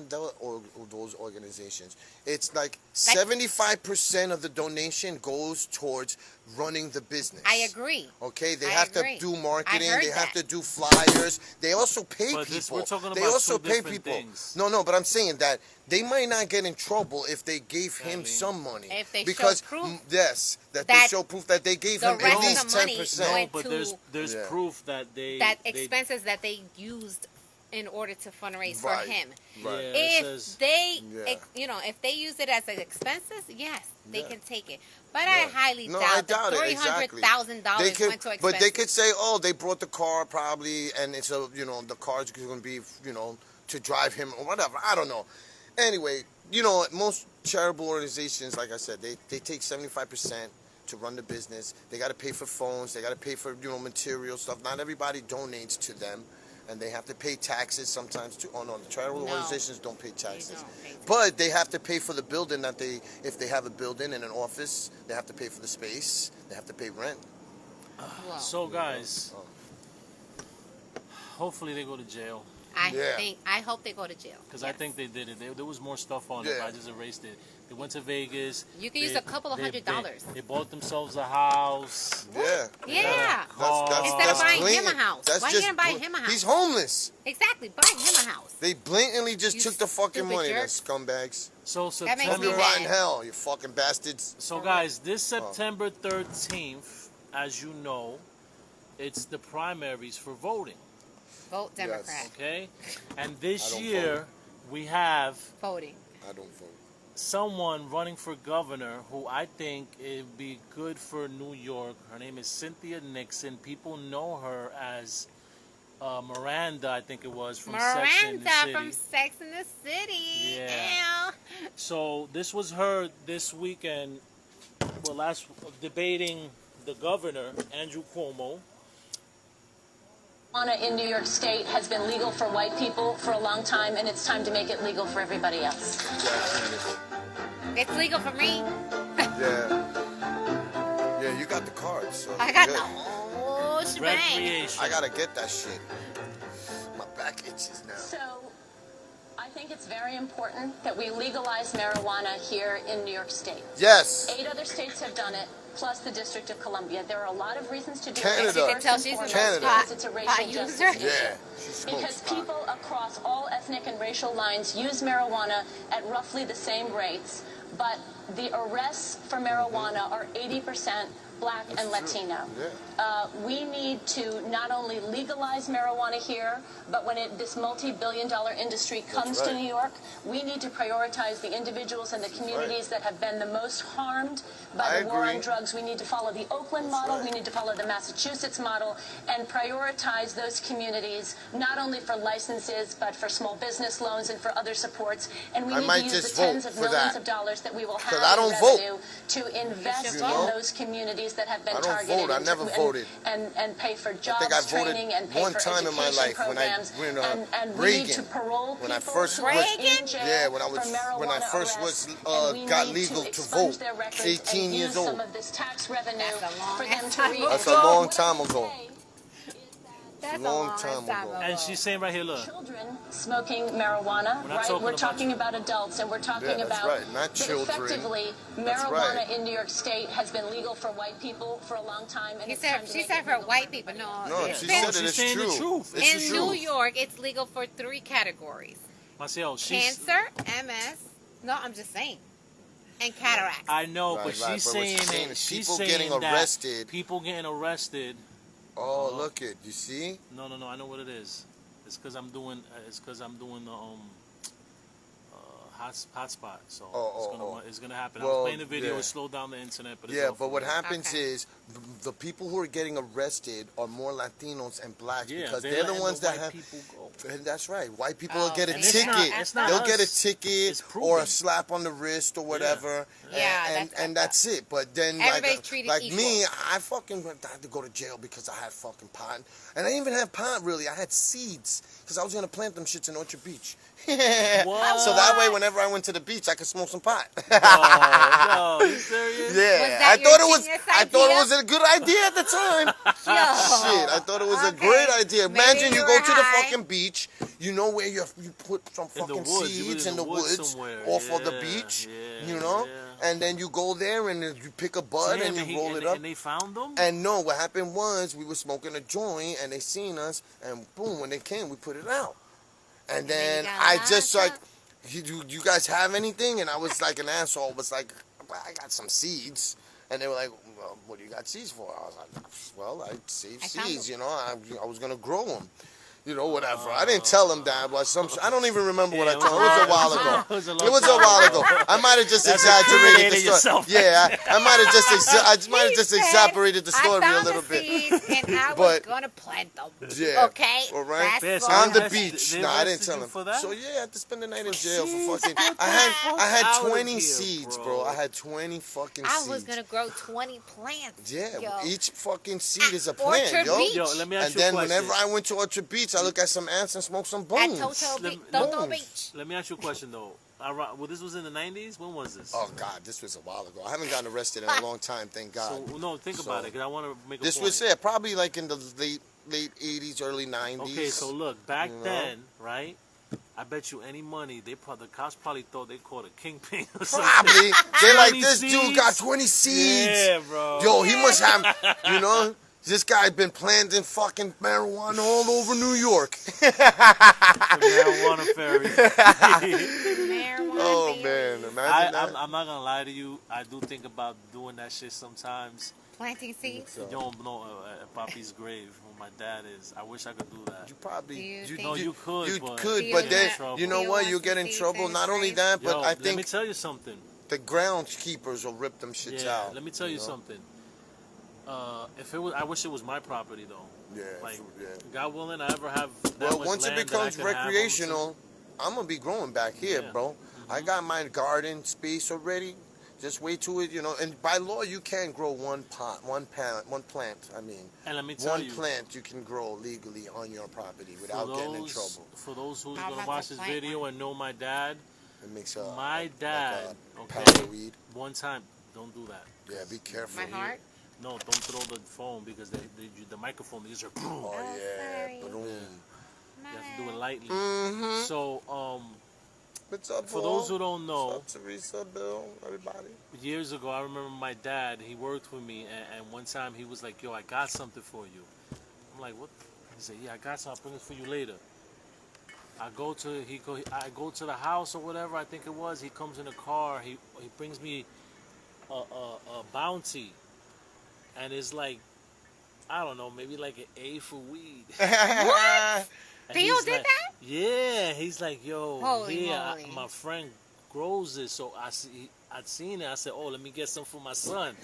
those organizations, it's like 75% of the donation goes towards running the business. I agree. Okay, they I have agree. to do marketing. I heard They have that. to do flyers. They also pay But people. this- we're talking they about also two pay different people. things. No, but I'm saying that they might not get in trouble if they gave him mean- some money. If they show because proof yes, that they that show proof that they gave the him rest at of least the money 10%. No, went but to there's Yeah. proof that they that they- expenses that they used in order to fundraise Right. for him. Right. Yeah, it If says- they, Yeah. if they use it as expenses, yes, they Yeah. can take it. But I Yeah. highly No, doubt I doubt that it, exactly. $300,000 They could, went to expenses. but they could say, oh, they brought the car probably, and it's the car's going to be, to drive him or whatever. I don't know. Anyway, most charitable organizations, like I said, they take 75% to run the business. They got to pay for phones. They got to pay for material stuff. Not everybody donates to them, and they have to pay taxes sometimes too. Oh no, the charitable No. organizations don't pay They taxes. don't pay But they have to pay for the building if they have a building and an office, they have to pay for the space. They have to pay rent. Well, So guys, Oh. hopefully they go to jail Yeah. I hope they go to jail. because I Yes. think they did it. There was more stuff on it. Yeah. But I just erased it. They went to Vegas. You can use a couple of $100. They bought themselves a house. Yeah. Yeah. Instead of buying him a blatant. house. That's Why you just didn't buy bl- him a house? He's homeless. Exactly. Buy him a house. They blatantly just You took the fucking stupid money, jerk. that scumbags. So That makes Hope me you September. mad. rot in hell, you fucking bastards. So guys, this September 13th, as you know, it's the primaries for voting. Vote Democrat. Okay, and I this don't year we have Voting. I don't vote. someone running for governor who I think it'd be good for New York. Her name is Cynthia Nixon. People know her as Miranda, I think it was, from Sex and the Miranda City. from Sex and the City. Yeah. Ew. So this was her this weekend, debating the governor, Andrew Cuomo. Marijuana in New York State has been legal for white people for a long time, and it's time to make it legal for everybody else. It's legal for me. Yeah. Yeah, you got the card, so I got good. the whole shebang. Recreation. I gotta get that shit. My back itches now. So I think it's very important that we legalize marijuana here in New York State. Yes. 8 other states have done it. plus the District of Columbia. There are a lot of reasons to do Canada. this. You can tell First and she's foremost, Canada. because it's a pot racial user. justice issue. Yeah, she smokes Because pot. people across all ethnic and racial lines use marijuana at roughly the same rates, but the arrests for marijuana are 80% Black and Latino. We need to not only legalize marijuana here, but when this multi-billion-dollar industry comes to right. New York, we need to prioritize the individuals and the communities that have been the most harmed by I the war on agree. drugs. We need to follow the Oakland model. right. We need to follow the Massachusetts model and prioritize those communities, not only for licenses, but for small business loans and for other supports. And we I need might to use just the tens vote of for millions that. of dollars that we will have I in don't vote. revenue to invest You in know? those communities that have been I don't targeted. vote. I and- never and- voted. And pay for jobs think I voted training and pay one for time in my education life when I- programs. when, and we Reagan, need to parole when I people first who are was- in jail Yeah, when I for was when I marijuana first arrests, was and we got need legal to expunge vote, their records 18 and years use old. some of this tax revenue That's a long for them to time read. ago. That's a So long what time I ago. say That's long a long time time ago. ago. And she's saying right here, look. children smoking marijuana, We're not right? talking We're about talking about adults, and we're talking Yeah, that's about right, not that children. effectively That's marijuana right. in New York State has been legal for white people for a long time, and She it's time said to she make said it for legal white everybody people. No, No, it's she been- said it she's is saying the true. truth. It's in the New truth. York, it's legal for 3 categories: Marcel, she's. cancer, MS. No, I'm just saying, and cataracts. I know, Right, but right, she's but what saying she's saying that is she's people saying getting that arrested. people getting arrested. Oh, look it. You see? No, I know what it is. It's because I'm doing. It's because I'm doing the hotspot. So it's gonna happen. I Well, was playing the video. yeah. It slowed down the internet, but it's Yeah, off but what again. happens Okay. is the people who are getting arrested are more Latinos and blacks Yeah, because they're they're the letting ones the that white have. people go. And that's right. White people Oh, will get a and it's ticket. not- it's not They'll get a us. ticket It's or a proven. slap on the wrist or whatever. Yeah, and that's it. But then Everybody's like, treated like equal. me, I fucking had to go to jail because I had fucking pot. And I didn't even have pot really. I had seeds because I was gonna plant them shits in Orchard Beach. So that way, whenever I went to the beach, I could smoke some pot. No, you serious? Yeah, Was that I thought your it was. genius I thought it idea? was a good idea at the time. Shit, I thought it was a Okay. great idea. Maybe Imagine you you go were to the high. fucking beach. You know where you put some In the fucking woods. You seeds live in the woods somewhere. off of the Yeah, beach. yeah, You know, yeah. and then you go there and you pick a bud Damn, and you he- roll and it they- up. And they found them. And no, what happened was we were smoking a joint and they seen us and boom, when they came, we put it out. And then then you got I locked just like, up. you guys have anything? And I was like an asshole, was like, I got some seeds. And they were like, well, what do you got seeds for? I was like, well, I saved I found seeds, them. you know, I was going to grow them. You know, whatever. I didn't tell them that, but I don't even remember what I Yeah, told them. It was a while ago. It was a long It was a time while ago. ago. I might have just That's exaggerated the incriminating story. yourself. Yeah, I might have just He said, exaggerated the story I a found little the bit. seeds and I was But- gonna plant them. Yeah. Okay. All right. That's So all. On the arrested- beach. they No, I didn't arrested tell you him. for that? So yeah, I had to spend the night in For jail seeds? for fucking. Get I the had fuck out of 20 here, seeds, bro. bro. I had 20 fucking I seeds. was gonna grow 20 plants. Yeah, yo. each fucking seed is a Orchard plant, yo. Beach. Yo, let me ask And you a then question. whenever I went to Orchard Beach, I look at some ants and smoke some At bones. Toto Let me- Beach. Let me ask you a question though. Well, this was in the 90s. When was this? Oh God, this was a while ago. I haven't gotten arrested in a long time, thank God. So no, think So, about it, because I want to make a This point. was it, probably like in the late 80s, early 90s. Okay, so look, back You know? then, right? I bet you any money, the cops probably thought they caught a kingpin or something. Probably. They're like, 20 this dude seeds? got 20 seeds. Yeah, bro. Yo, he must have, you know, this guy been planting fucking marijuana all over New York. Marijuana fairy. Marijuana Oh, berries. man. Imagine that. I'm not gonna lie to you. I do think about doing that shit sometimes. Planting seeds. So, You don't know at Papi's grave where my dad is. I wish I could do that. you probably, Do you think- No, you could, you but could, Do you but then, want- you know do you what, want you some get in seeds trouble. in Not his only grave? that, but Yo, I let me think tell you something. the groundskeepers will rip them shits Yeah, out. let me tell you know? something. If it was, I wish it was my property though. Yeah, Like, yeah. God willing, I ever have that Well, much once it land that I becomes can have over recreational, I'm gonna be growing back here, Yeah. bro. I got my garden space already. Just wait till it, you know. And by law, you can't grow one plant. I mean, And let me tell one you, plant you can grow legally on your property for without getting in trouble. those who's How gonna about watch the this plant video and know my dad, It makes a my dad, like a okay, pound of weed. one time, don't do that. Yeah, be careful. My heart. No, don't throw the phone because the microphone, they just are, you Oh yeah, sorry. boom. have to do it lightly. Mm-hmm. So, What's up, For Paul? those who don't know, What's up, Teresa, Bill, everybody? years ago, I remember my dad. He worked with me, and one time he was like, "Yo, I got something for you." I'm like, "What?" He said, "Yeah, I got something. I'll bring it for you later." I go to the house or whatever. I think it was. He comes in a car. He brings me a bounty, and it's like, I don't know, maybe like an A for weed. What? And Theo he's did like, that? Yeah, he's like, yo, Holy here, moly. my friend grows this, so I'd seen it. I said, oh, let me get some for my son.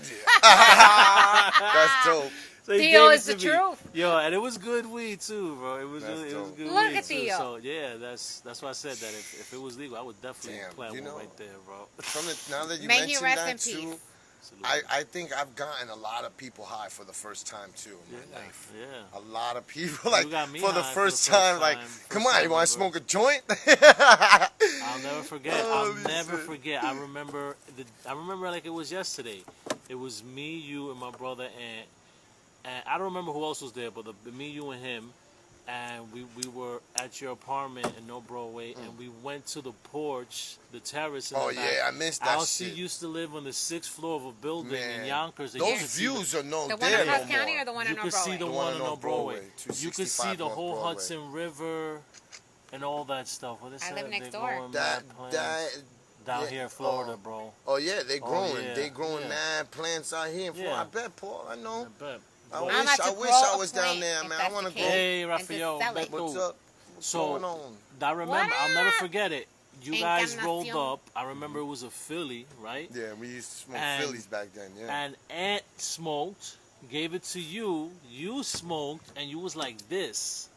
That's dope. So he Theo gave it is the to me. truth. Yo, and it was good weed too, bro. It was That's really, it was dope. good Look weed at too. Theo. So yeah, that's why I said that if it was legal, I would definitely Damn, plant you one know- right there, bro. Now that you May he mentioned rest that in too, peace. Absolutely. I think I've gotten a lot of people high for the first time too in my life. Yeah. A lot of people like got me for the high first time. Like, first come on, time you want to ever. smoke a joint? I'll never forget. I'll Holy never shit. forget. I remember like it was yesterday. It was me, you, and my brother, and I don't remember who else was there, but me, you, and him. And we were at your apartment in No Broadway, and we went to the porch, the terrace. In Oh the back. yeah, I missed that Alcy shit. used to live on the 6th floor of a building Man, in Yonkers. and you those could see the- views are no The one there in no Hudson County more. or the one you in could North see Broadway? the one on North Broadway. You could see 265 the North whole Broadway. Hudson River and all that stuff. What is I that? live next They door. growing That mad plants that down yeah, here in Florida, bro. Oh yeah, they growing. yeah, They growing yeah. mad plants out here. Yeah. I bet, Paul. I know. I bet. I Bro. wish I'm about to I wish grow I a was down plant, there, if man. that's I want the to case. go. Hey, And just Rafael, sell it. What's Beto. up? What's So going on? I remember. I'll never forget it. You guys rolled Encarnacion. up. I remember it was a Philly, right? Yeah, we used to smoke And- Phillies back then. Yeah. And Aunt smoked, gave it to you. You smoked, and you was like this.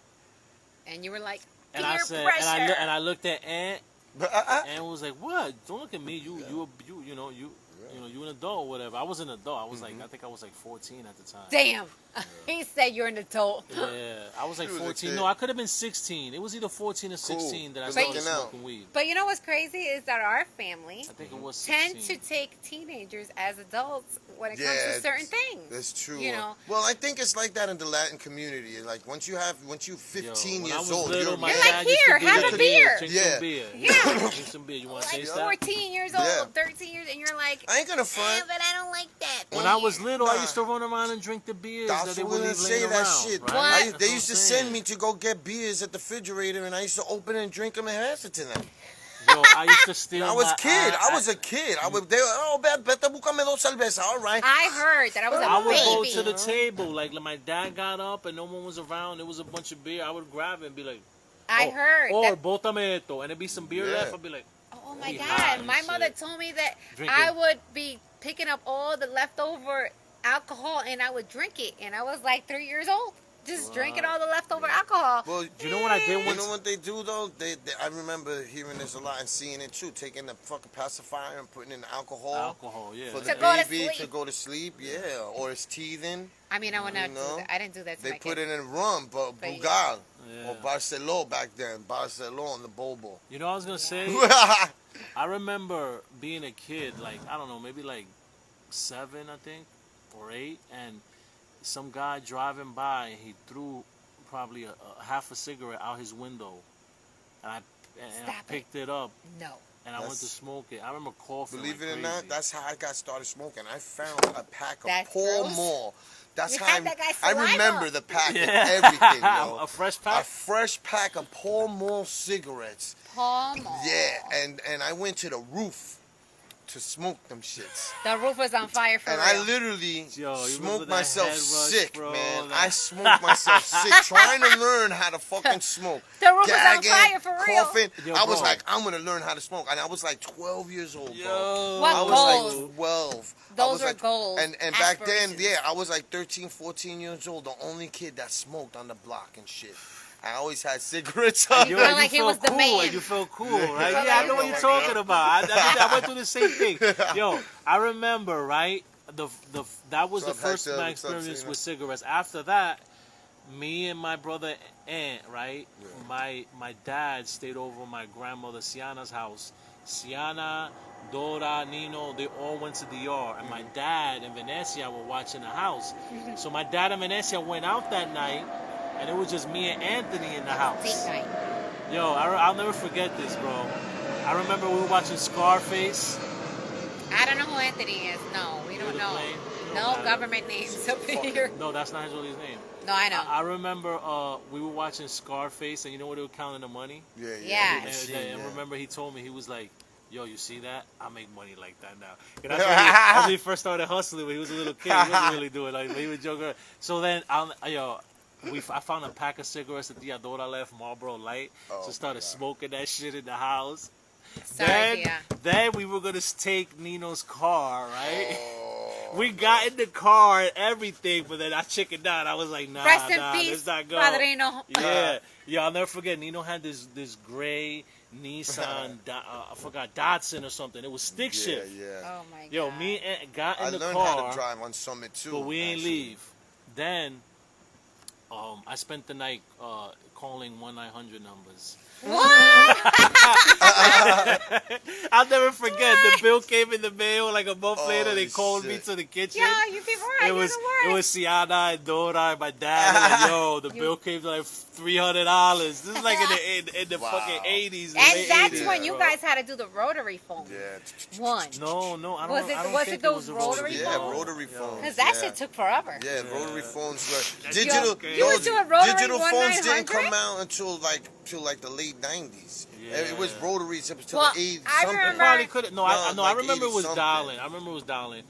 And you were like, And peer I said, pressure. and I looked at Aunt, But and was like, "What? Don't look at me. You you an adult or whatever." I was an adult. I was like, I think I was like 14 at the time. Damn. He said you're an adult. Yeah, I was like You was a 14. kid. No, I could have been 16. It was either 14 or 16 that I Good started looking out. smoking weed. But you know what's crazy is that our family I think it was tend 16. to take teenagers as adults when it comes Yeah, to certain things. That's true. You know. Well, I think it's like that in the Latin community. Like once you're Yo, 15 when I years was old, little, you're my You're dad like, used to "Here, do have that. a beer." Drink Yeah. some beer. Yeah. Drink some beer. You want to Like taste that? 14 years old, Yeah. 13 years, and you're like, I ain't gonna front. but I don't like that. When I was little, I Nah. used to run around and drink the beers I that was they would gonna leave say laying that around. shit. Right? What? That's They what used I'm to saying. send me to go get beers at the refrigerator, and I used to open it and drink them and pass it to them. Yo, I used to steal. I was my- a kid. I was a kid. I would. They were, oh, Beto, búscame dos cervezas. All right. I heard that I was a I would go baby. to the table, like my dad got up and no one was around. There was a bunch of beer. I would grab it and be like, I heard or that. bótame esto, and there'd be some beer Yeah. left. I'd be like, Oh my be high God! and My shit. mother told me that Drinking. I would be picking up all the leftover alcohol and I would drink it, and I was like 3 years old, just drinking all the leftover alcohol. Well, you know what I did you once? know what they do though? They I remember hearing this a lot and seeing it too. Taking the fucking pacifier and putting in alcohol. Alcohol, yeah. For To the go to baby to sleep. go to sleep, yeah, or it's teething. I mean, I would not You do know, that. I didn't do that to They my put kids. it in rum, but But yeah. Bugal Yeah. or Barcelona back then, Barcelona, the Bobo. You know what I was gonna say? I remember being a kid, like I don't know, maybe like 7, I think, or 8, and some guy driving by, he threw probably a half a cigarette out his window, and I Stop it. picked it up No. and I went to That's- smoke it. I remember coughing. Believe like it or not, crazy. that's how I got started smoking. I found a pack of That's Pall gross. Mall. That's You how had that guy's I saliva. remember the pack Yeah. and everything, yo. a fresh A pack. fresh pack of Pall Mall cigarettes. Paul Mall. Yeah, and I went to the roof to smoke them shits. The roof was on fire for And real. I literally Yo, you remember smoked that myself head rush, sick, bro? man. That- I smoked myself sick trying to learn how to fucking smoke. The roof was on Gagging, fire for real. coughing. Yo, I was bro. like, I'm gonna learn how to smoke, and I was like 12 years old, bro. Yo, What I was goals? like 12. I Those was were like, goals, And back then, aspirations. yeah, I was like 13, 14 years old, the only kid that smoked on the block and shit. I always had cigarettes on. You Yo, felt and like he you was felt the cool, man. and you felt cool, right? felt Yeah, I like know what you you're were talking about. I went through the same thing. Yo, I remember, right? That was What's the up, first Hector? my What's up, experience Cena? with cigarettes. After that, me and my brother Aunt, right? My dad stayed over at my grandmother Siana's house. Siana, Dora, Nino, they all went to the DR, and my dad and Venecia were watching the house. So my dad and Venecia went out that night, and it was just me and Anthony in the house. Date night. Yo, I'll never forget this, bro. I remember we were watching Scarface. I don't know who Anthony is. No, we don't the know. plane? No No, government names up here. No, that's not his really name. No, I know. I remember we were watching Scarface, and you know what they were counting the money? Yeah. Yeah. the And, machine, and yeah. remember he told me, he was like, yo, you see that? I make money like that now. And that's when he first started hustling when he was a little kid. He wasn't really doing like, he was joking. So then, I found a pack of cigarettes at the Adora left, Marlboro Light. Oh, So started God. smoking that shit in the house. Sorry, yeah. Then we were going to take Nino's car, right? Oh, We got in the car and everything, but then I chickened out. I was like, nah, Rest in nah, peace, let's not go. Padrino. Yeah, I'll never forget. Nino had this gray Nissan, I forgot, Datsun or something. It was stick yeah, shift. yeah. Oh my god. Yo, me and got in I the learned car, how to drive on Summit too. but we ain't actually. leave. Then, I spent the night calling 1-900 numbers. What? I'll never forget. The bill came in the mail like a month Oh, later. They called me shit. to the kitchen. Yo, you people are It was the worst. it was Sienna and Dora and my dad. And like, yo, the bill came to like $300. This is like in the Wow. fucking 80s. And late that's 80s, when you bro. guys had to do the rotary phone. Yeah. One. No, I don't. Was it- I don't was think it those a rotary Yeah, phones? rotary phones. Because that yeah. shit took forever. Yeah, rotary phones were That's digital. okay. You was doing rotary digital phones 1-900? didn't come out until like the late 90s. It was Yeah. rotaries up until Well, the 80s. I something. remember- Probably could. No, I like remember it 80 was something. dialing. I remember it was dialing.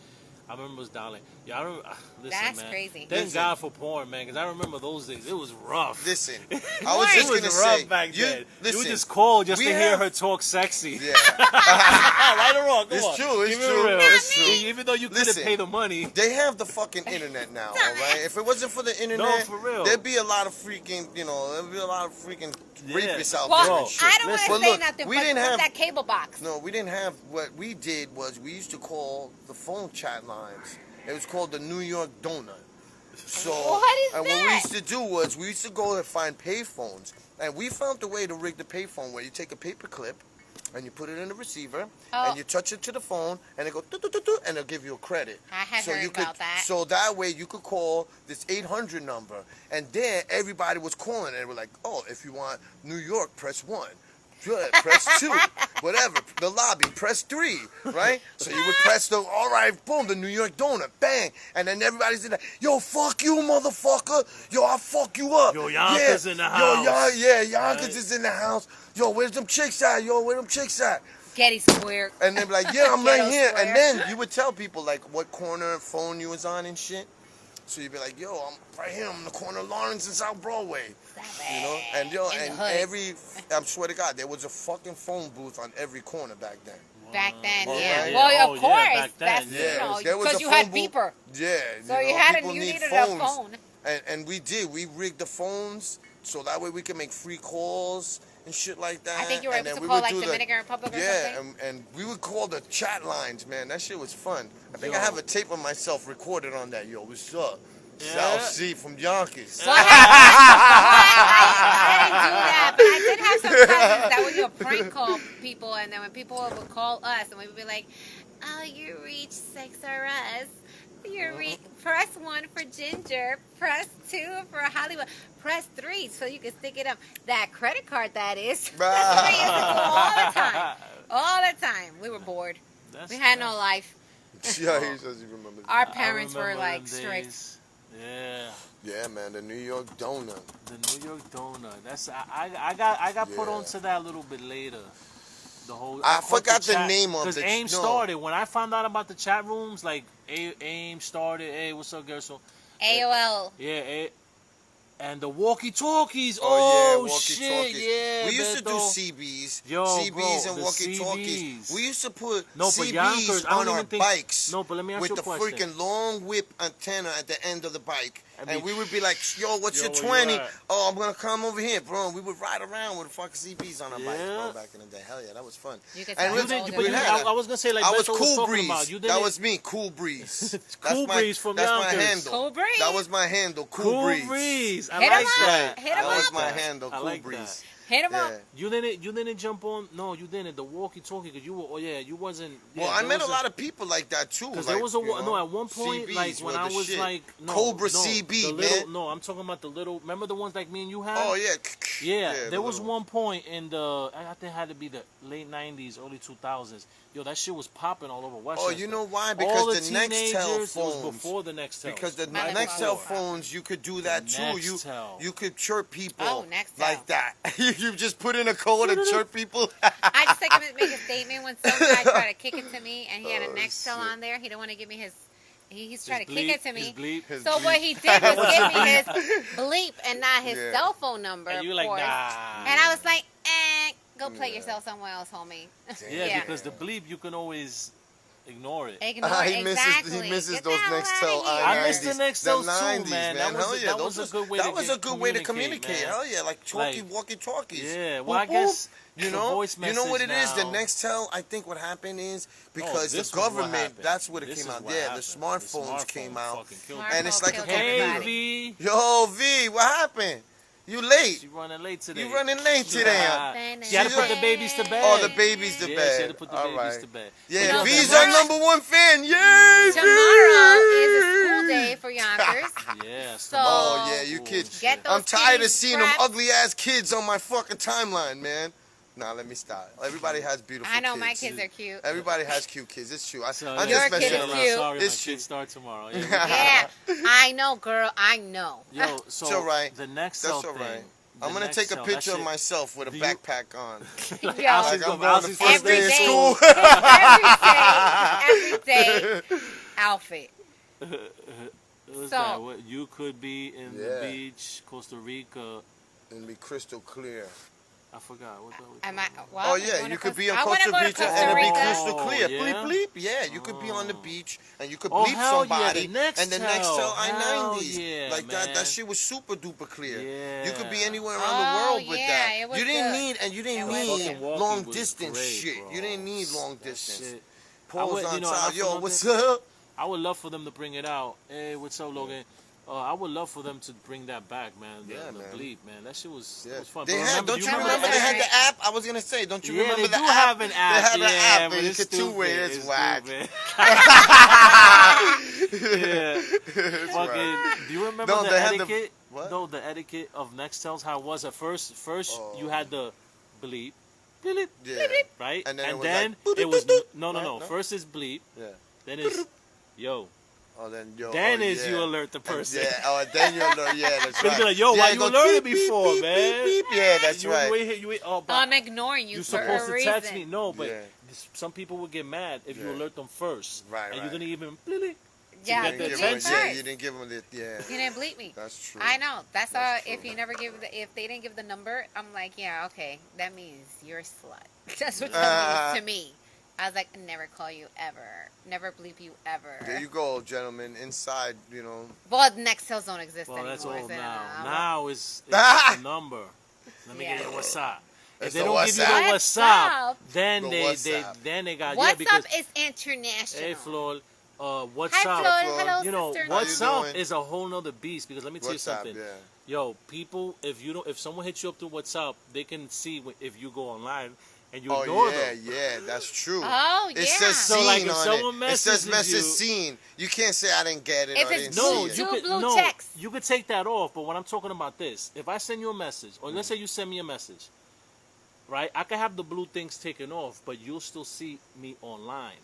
Yeah, I remember. Listen, That's man. crazy. Thank Listen. God for porn, man, because I remember those days. It was rough. Listen, I was Why? just It was gonna rough say, back you, then. listen, You would just call just we to hear have- her talk sexy. Yeah, Right or wrong? Come It's on. true, it's Give me true, real. it's true. Even though you couldn't Listen. pay the money. they have the fucking internet now. All right, if it wasn't for the internet, for real. there'd be a lot of freaking, there'd be a lot of freaking Yeah. rapists out Well, there. Bro, And shit. I don't want listen. to But say look, nothing, we but didn't with have- that cable box. No, we didn't have. What we did was we used to call the phone chat lines. It was called the New York Donut. So, What is and what we that? used to do was we used to go and find payphones, and we found a way to rig the payphone where you take a paper clip and you put it in the receiver, Oh. and you touch it to the phone, and it go and it'll give you a credit. I had heard you about could, that. So that way you could call this 800 number, and then everybody was calling, and we're like, oh, if you want New York, press 1. Good, press 2, whatever. The lobby, press 3, right? So you would press the, all right, boom, the New York Donut, bang, and then everybody's in there, yo, fuck you, motherfucker, yo, I'll fuck you up. Yo, Yonkers in the house. Yonkers Right. is in the house. Yo, where's them chicks at? Yo, where them chicks at? Getty Square. And they'd be like, yeah, I'm right Ghetto here. Square. And then you would tell people, like, what corner phone you was on and shit. So you'd be like, yo, I'm right here. I'm in the corner of Lawrence and South Broadway. You know? And, yo, In the and hood. I swear to God, there was a fucking phone booth on every corner back then. Back then, Oh, yeah. yeah. Well, Oh, of yeah, course. back then, That's, yeah. There was because a you had phone booth. beeper. Yeah. So you had people you need needed phones. a phone. And we did. We rigged the phones so that way we could make free calls and shit like that. I think you were And able then to we call would like do the- Dominican Republic or Yeah, something. and we would call the chat lines, man. That shit was fun. I think Yo. I have a tape of myself recorded on that. Yo, what's up? Yeah. South Sea from Yonkers. Well, I didn't do that, but I did have some cousins that would prank call people, and then when people would call us, and we would be like, "Oh, you reached Sex R Us. Press 1 for Ginger. Press 2 for Hollywood. Press 3 so you can stick it up. That credit card, that is. That's what we used to do all the time. All the time. We were bored. We had no life. Yeah, he doesn't even remember. Our I parents were remember like them strict. days. Yeah. Yeah, man, the New York Donut. The New York Donut. That's I got put Yeah. onto that a little bit later. The whole I forgot the name of because the- AIM no. started when I found out about the chat rooms. Like AIM started. Hey, what's up, girl? So AOL. yeah, and the walkie-talkies. Oh, Oh, yeah, shit, walkie-talkies. yeah. We used to do Beto. CBs. Yo, CBs bro, and the walkie-talkies. CBs. We used to put No, but Yonkers, CBs I don't on our even think- bikes. No, but let me ask with you a the question. freaking long whip antenna at the end of the bike. I And mean- we would be like, yo, what's Yo, your where you 20? at? Oh, I'm going to come over here, bro. And we would ride around with fucking CBs on our bikes, Yeah. bro, back in the day. Hell yeah, that was fun. You could And tell we I was did- older But than you, had that. I was gonna say like I was Beto Cool talking Breeze. about. You That didn't- was me, Cool Breeze. Cool Breeze from That's my Yonkers. handle. Cool Breeze. That was my handle, Cool Breeze. Breeze. I Hit 'em like up. that. Hit 'em I up. like That was my that. handle, I Cool like Breeze. that. Hit him up. You didn't jump on. No, you didn't. The walkie-talkie, because you were. Oh yeah, you wasn't. Yeah, Well, I met a lot of people like that too. Because like, there was a you know, no at one point, CBs like when were I the was shit. like Cobra no, CB, the man. little, no, I'm talking about the little. Remember the ones like me and you had? Oh yeah. Yeah, the there was little- one point in the, I think it had to be the late 90s, early 2000s. Yo, that shit was popping all over Westchester. Oh, you know why? All Because the teenagers, Nextel it was phones. before the Nextel. Because the Not Nextel before. phones, you could do that too. Nextel. You could chirp people Oh, Nextel. like that. You just put in a code and chirp people. I just like to make a statement when some guy tried to kick it to me and he had a Oh, Nextel shit. on there. He didn't want to give me his. He's trying to His kick bleep, it to his me. bleep. His So bleep. what he did was give me his bleep and not his Yeah. cell phone number. And you of like, course. nah. And I was like, go play Yeah. yourself somewhere else, homie. Yeah, Yeah. because the bleep, you can always ignore it. Ignore He misses, exactly. he misses Get those the hell Nextel outta here. I missed the I-90s. Nextels too, 90s, man. That was Hell a- yeah, that those was a good way to That was get- a good way to communicate, communicate. man. Hell yeah, like Like- walkie-talkies. Yeah, well, I Boop, guess boop. You the know, voice you know what it message is. The now- Nextel, I think what happened is because this the was what government. happened. That's what it This came is out. what Yeah, happened. the smartphones came out, fucking killed Smartphone me. and it's like a killed Hey, everybody. V. Yo, V, what happened? You late? She running late today. You running late today? Yeah. She had to put the babies to bed. Oh, the babies to Yeah, bed. she had to put the All babies right. to bed. Yeah, No, V's tomorrow- our #1 fan. Yay! Tomorrow is a school day for Yonkers. Yeah. So Oh yeah, you kids. get those I'm tired of kitties seeing them strapped. ugly ass kids on my fucking timeline, man. Nah, let me stop. Everybody has beautiful I know kids. my kids are cute. Everybody has cute kids. It's true. So, I'm Your just kid messing is around. cute. Sorry, It's my true. kids start tomorrow. Yeah. Yeah, I know, girl. I know. Yo, so It's all right. the next That's all thing. right. the I'm gonna next take a cell, picture that of shit- myself with a Do you- backpack on. Yo, Like I'm go- going the Alcy's first every day of day, school. every day outfit. It was So- that. What, you could be in the Yeah. beach, Costa Rica. And be crystal clear. I forgot what the. Am I? Well, Oh I'm yeah, going you to could be in I wanna Costa go to Rica Costa and it'd be Rica. crystal clear. Oh, Bleep yeah? bleep. Yeah, you could be on the Oh. beach and you could Oh, bleep hell yeah, somebody. the Nextel. And the Nextel Hell I-90s. yeah, like that man. that shit was super duper clear. You could be Yeah. anywhere around Oh, the world with yeah, that. it was You didn't good. need and you didn't It was need good. Walking long was distance great, shit. bro. You didn't need long That distance. shit. Pause would- on you know, top. I Yo, forgot what's that- up? I would love for them to bring it out. Hey, what's up, Logan? I would love for them to bring that back, man. The, Yeah, the man. bleep, man. That shit was, Yeah. it was fun. They But had, remember, don't do you That remember was they had alright. the app? I was gonna say, don't you Yeah, remember they the do app? have an app. They had yeah, an app but and you it's could two-way. stupid. It's whack. stupid. Yeah. Fucking. Do you remember No, the they had the- etiquette? what? No, the etiquette of Nextels. How it was at first? First, Oh. you had the bleep, bleep, Yeah. right? And then it was it was like, no. right? No? First is bleep. Yeah. Then it's yo. Oh, then yo. Then oh, is yeah. you alert the And- person. Yeah. Oh, then you alert. Yeah, that's They'll right. be like, yo, yeah, why it you goes alerted beep, before, beep, man? beep, beep. Yeah, that's you, right. Oh, but I'm ignoring you you're for supposed a to reason. text me. No, but Yeah. some people would get mad if you Yeah. alert them first. Right, And right. you didn't even bleep. Yeah, get you the did attention. first. Yeah, you didn't give them the. Yeah, You didn't bleep me. that's true. I know. That's That's if true. you never give if they didn't give the number, I'm like, yeah, okay, that means you're a slut. That's what that means to me. I was like, never call you ever, never bleep you ever. There you go, gentlemen. Inside, you know. Well, Nextels don't exist Well, anymore. that's all so, now. I'm Now it's Ah! the number. Let me Yeah. get your WhatsApp. If It's they the don't give you the WhatsApp. WhatsApp, then The they WhatsApp. then they got What's because up is international. hey Flor, WhatsApp. Hi, Flo. Flo. Hello, You know, sister. How you WhatsApp doing? is a whole nother beast because let me tell you What's up? something. Yeah. Yo, people, if someone hits you up through WhatsApp, they can see if you go online and you Oh ignore yeah, them. yeah, that's true. Oh, It yeah. says So, seen like, if on someone it. It says messages message you- seen. You can't say I didn't get it. If or I it's didn't No, see Two it. you could blue no, checks. you could take that off. But what I'm talking about this, if I send you a message, or let's say you send me a message, right? I can have the blue things taken off, but you'll still see me online.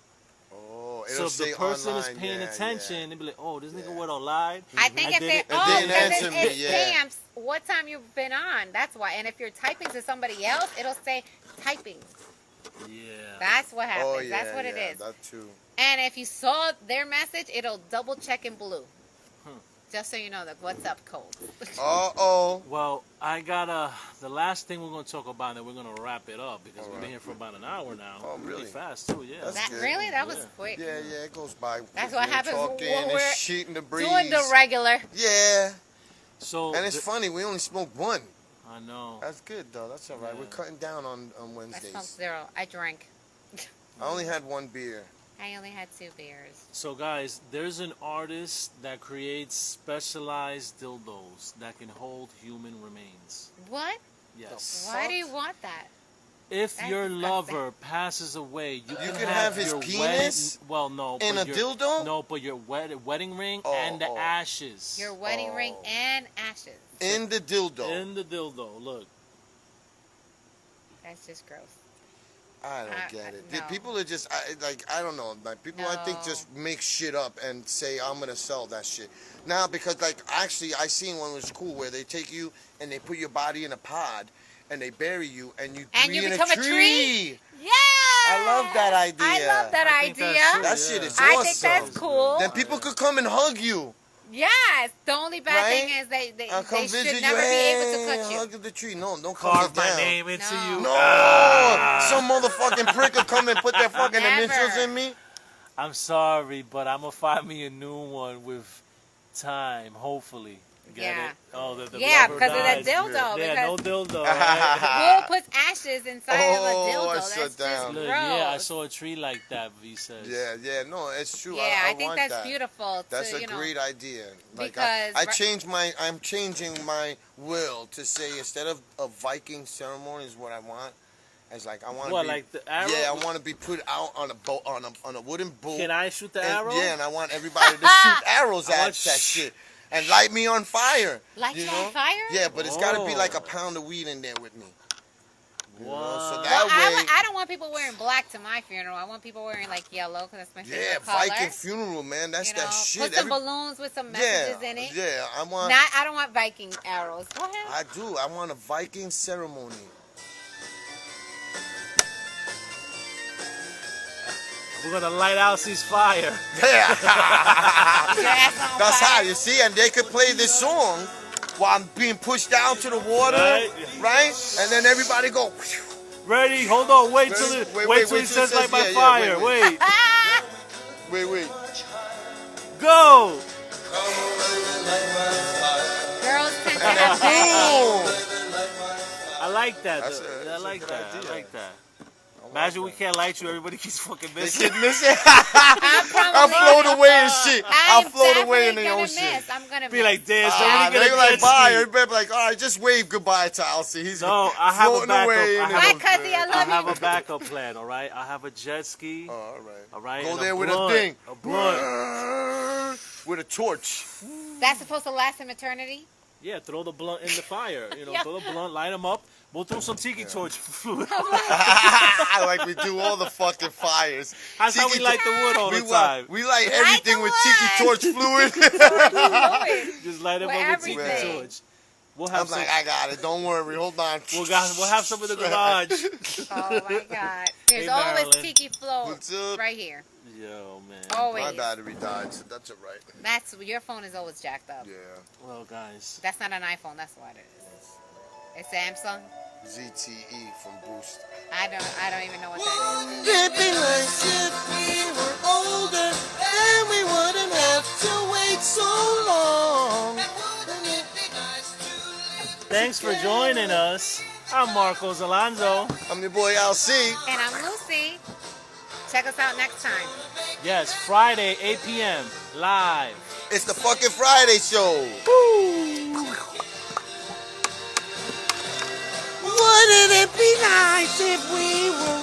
Oh, So it'll if the say person online, is paying yeah, attention, they'll be like, "Oh, this nigga Yeah. went online." I think I if did they it- and oh, didn't because answer it me, yeah. stamps what time you've been on. That's why. And if you're typing to somebody else, it'll say typing. Yeah. That's what happens. Oh yeah, That's what yeah, it is. That too. And if you saw their message, it'll double check in blue. Hmm. Just so you know the WhatsApp code. Oh. Well, I got the last thing we're gonna talk about, and then we're gonna wrap it up because we've been Alright. here for about an hour now. Oh, really? fast too, yeah. That's That good. really? That was Yeah. quick. Yeah, yeah, it goes by. That's We're what happens talking when and we're shooting the breeze. Doing the regular. Yeah, So and it's funny. We only smoked one. I know. That's good though. That's all right. Yeah. We're cutting down on I Wednesdays. smoked 0. I drank. I only had one beer. I only had 2 beers. So guys, there's an artist that creates specialized dildos that can hold human remains. What? Yes. Why do you want that? If That's your disgusting. lover passes away, you can can have his your penis wedding. Well, no. in but a your- dildo? No, but your wedding ring Oh, and the oh. ashes. Your wedding ring Oh. and ashes. In the dildo. in the dildo. Look. That's just gross. I don't get it. no. People are just I don't know. Like people, I think No. just make shit up and say I'm gonna sell that shit. Now because like actually I seen one was cool where they take you and they put your body in a pod and they bury you and you And you in become a a tree? tree. Yeah. I love that idea. I love that I think idea. that's true. That shit is I awesome. think that's cool. Then people could come and hug you. Yes. The only bad Right? thing is they I'll come visit should you. never be able to Hey, cut you. hug the tree. No, don't come Carve it my down. name into No. you. No, some motherfucking prick will come and put their fucking Never. initials in me. I'm sorry, but I'm gonna find me a new one with time. Hopefully. Get Yeah. it? Oh, the Yeah, lover because of that dies. dildo. Yeah, no Because dildo. Right? Will puts ashes inside of a Oh, dildo. I That's shut just down. gross. Look, yeah, I saw a tree like that. V says. Yeah, no, it's true. Yeah, I, I think want that's that. beautiful. That's to, a you know, great idea. Like because I'm changing my will to say instead of a Viking ceremony is what I want. It's like I want to What, be, like the arrow? Yeah, I want to be put out on a boat on a wooden boat. Can I shoot the and, arrow? Yeah, and I want everybody to shoot arrows I at want- that shit and light me on fire. Light you you know? on fire? Yeah, but it's got to be Oh. like a pound of weed in there with me. You know? So What? that Well, way. I don't want people wearing black to my funeral. I want people wearing like yellow because that's my favorite Yeah, color. Viking funeral, man. That's You know, that shit. put some balloons with some messages in it. Yeah, I want. I don't want Viking arrows. Go ahead. I do. I want a Viking ceremony. We're gonna light Elsie's fire. Yeah. Your ass on That's how fire. you see, and they could play this song while I'm being pushed down to the water, Right. right? And then everybody go. Ready? Hold on. Wait till Ready? it. Wait, Wait wait, till wait it till it says light says- my yeah, fire. wait, Wait. Wait. Go. Girls tend to have that. Boom. I like that. That's Though. a- I like that's a that. good I idea. like that. Imagine we can't light you. Everybody keeps fucking They missing. can miss it. I'm probably I'll float away and shit. I'll I'm float away in the definitely ocean. gonna miss. I'm gonna Be miss. like, damn, They somebody be gonna like, jet bye. ski. Everybody be like, all right, just wave goodbye to Alcy. He's No, I have a floating backup. away I in have Bye, a- the Cuzzy. I I love have you. a backup plan. All right. I have a jet ski. Oh, all right. All right. Go and there with blunt, a thing. A blunt. With a torch. That's supposed to last an eternity. Yeah, throw the blunt in the fire. You know, Yeah. throw the blunt, light them up. We'll throw some tiki torch fluid. Like we do all the fucking fires. That's how we Tiki light the wood all we the wa- time. We light Light everything the with wood. tiki torch fluid. Lord. Just light them For up with tiki everything. torch. We'll have I'm some. like, I got it. Don't worry. Hold on. We'll have some in the garage. Oh my God. There's Hey, always Marilyn. tiki float What's up? right here. Yo, man. My Always. battery died, so that's all right. That's your phone is always jacked up. Yeah. Well, guys. That's not an iPhone. That's what it is. It's Samsung. ZTE from Boost. I don't even know what that is. It'd be nice if we were older and we wouldn't have to wait so long. Thanks for joining us. I'm Marcos Alonso. I'm your boy LC. And I'm Lucy. Check us out next time. Yes, Friday, 8 p.m. live. It's the fucking Friday show. Wouldn't it be nice if we were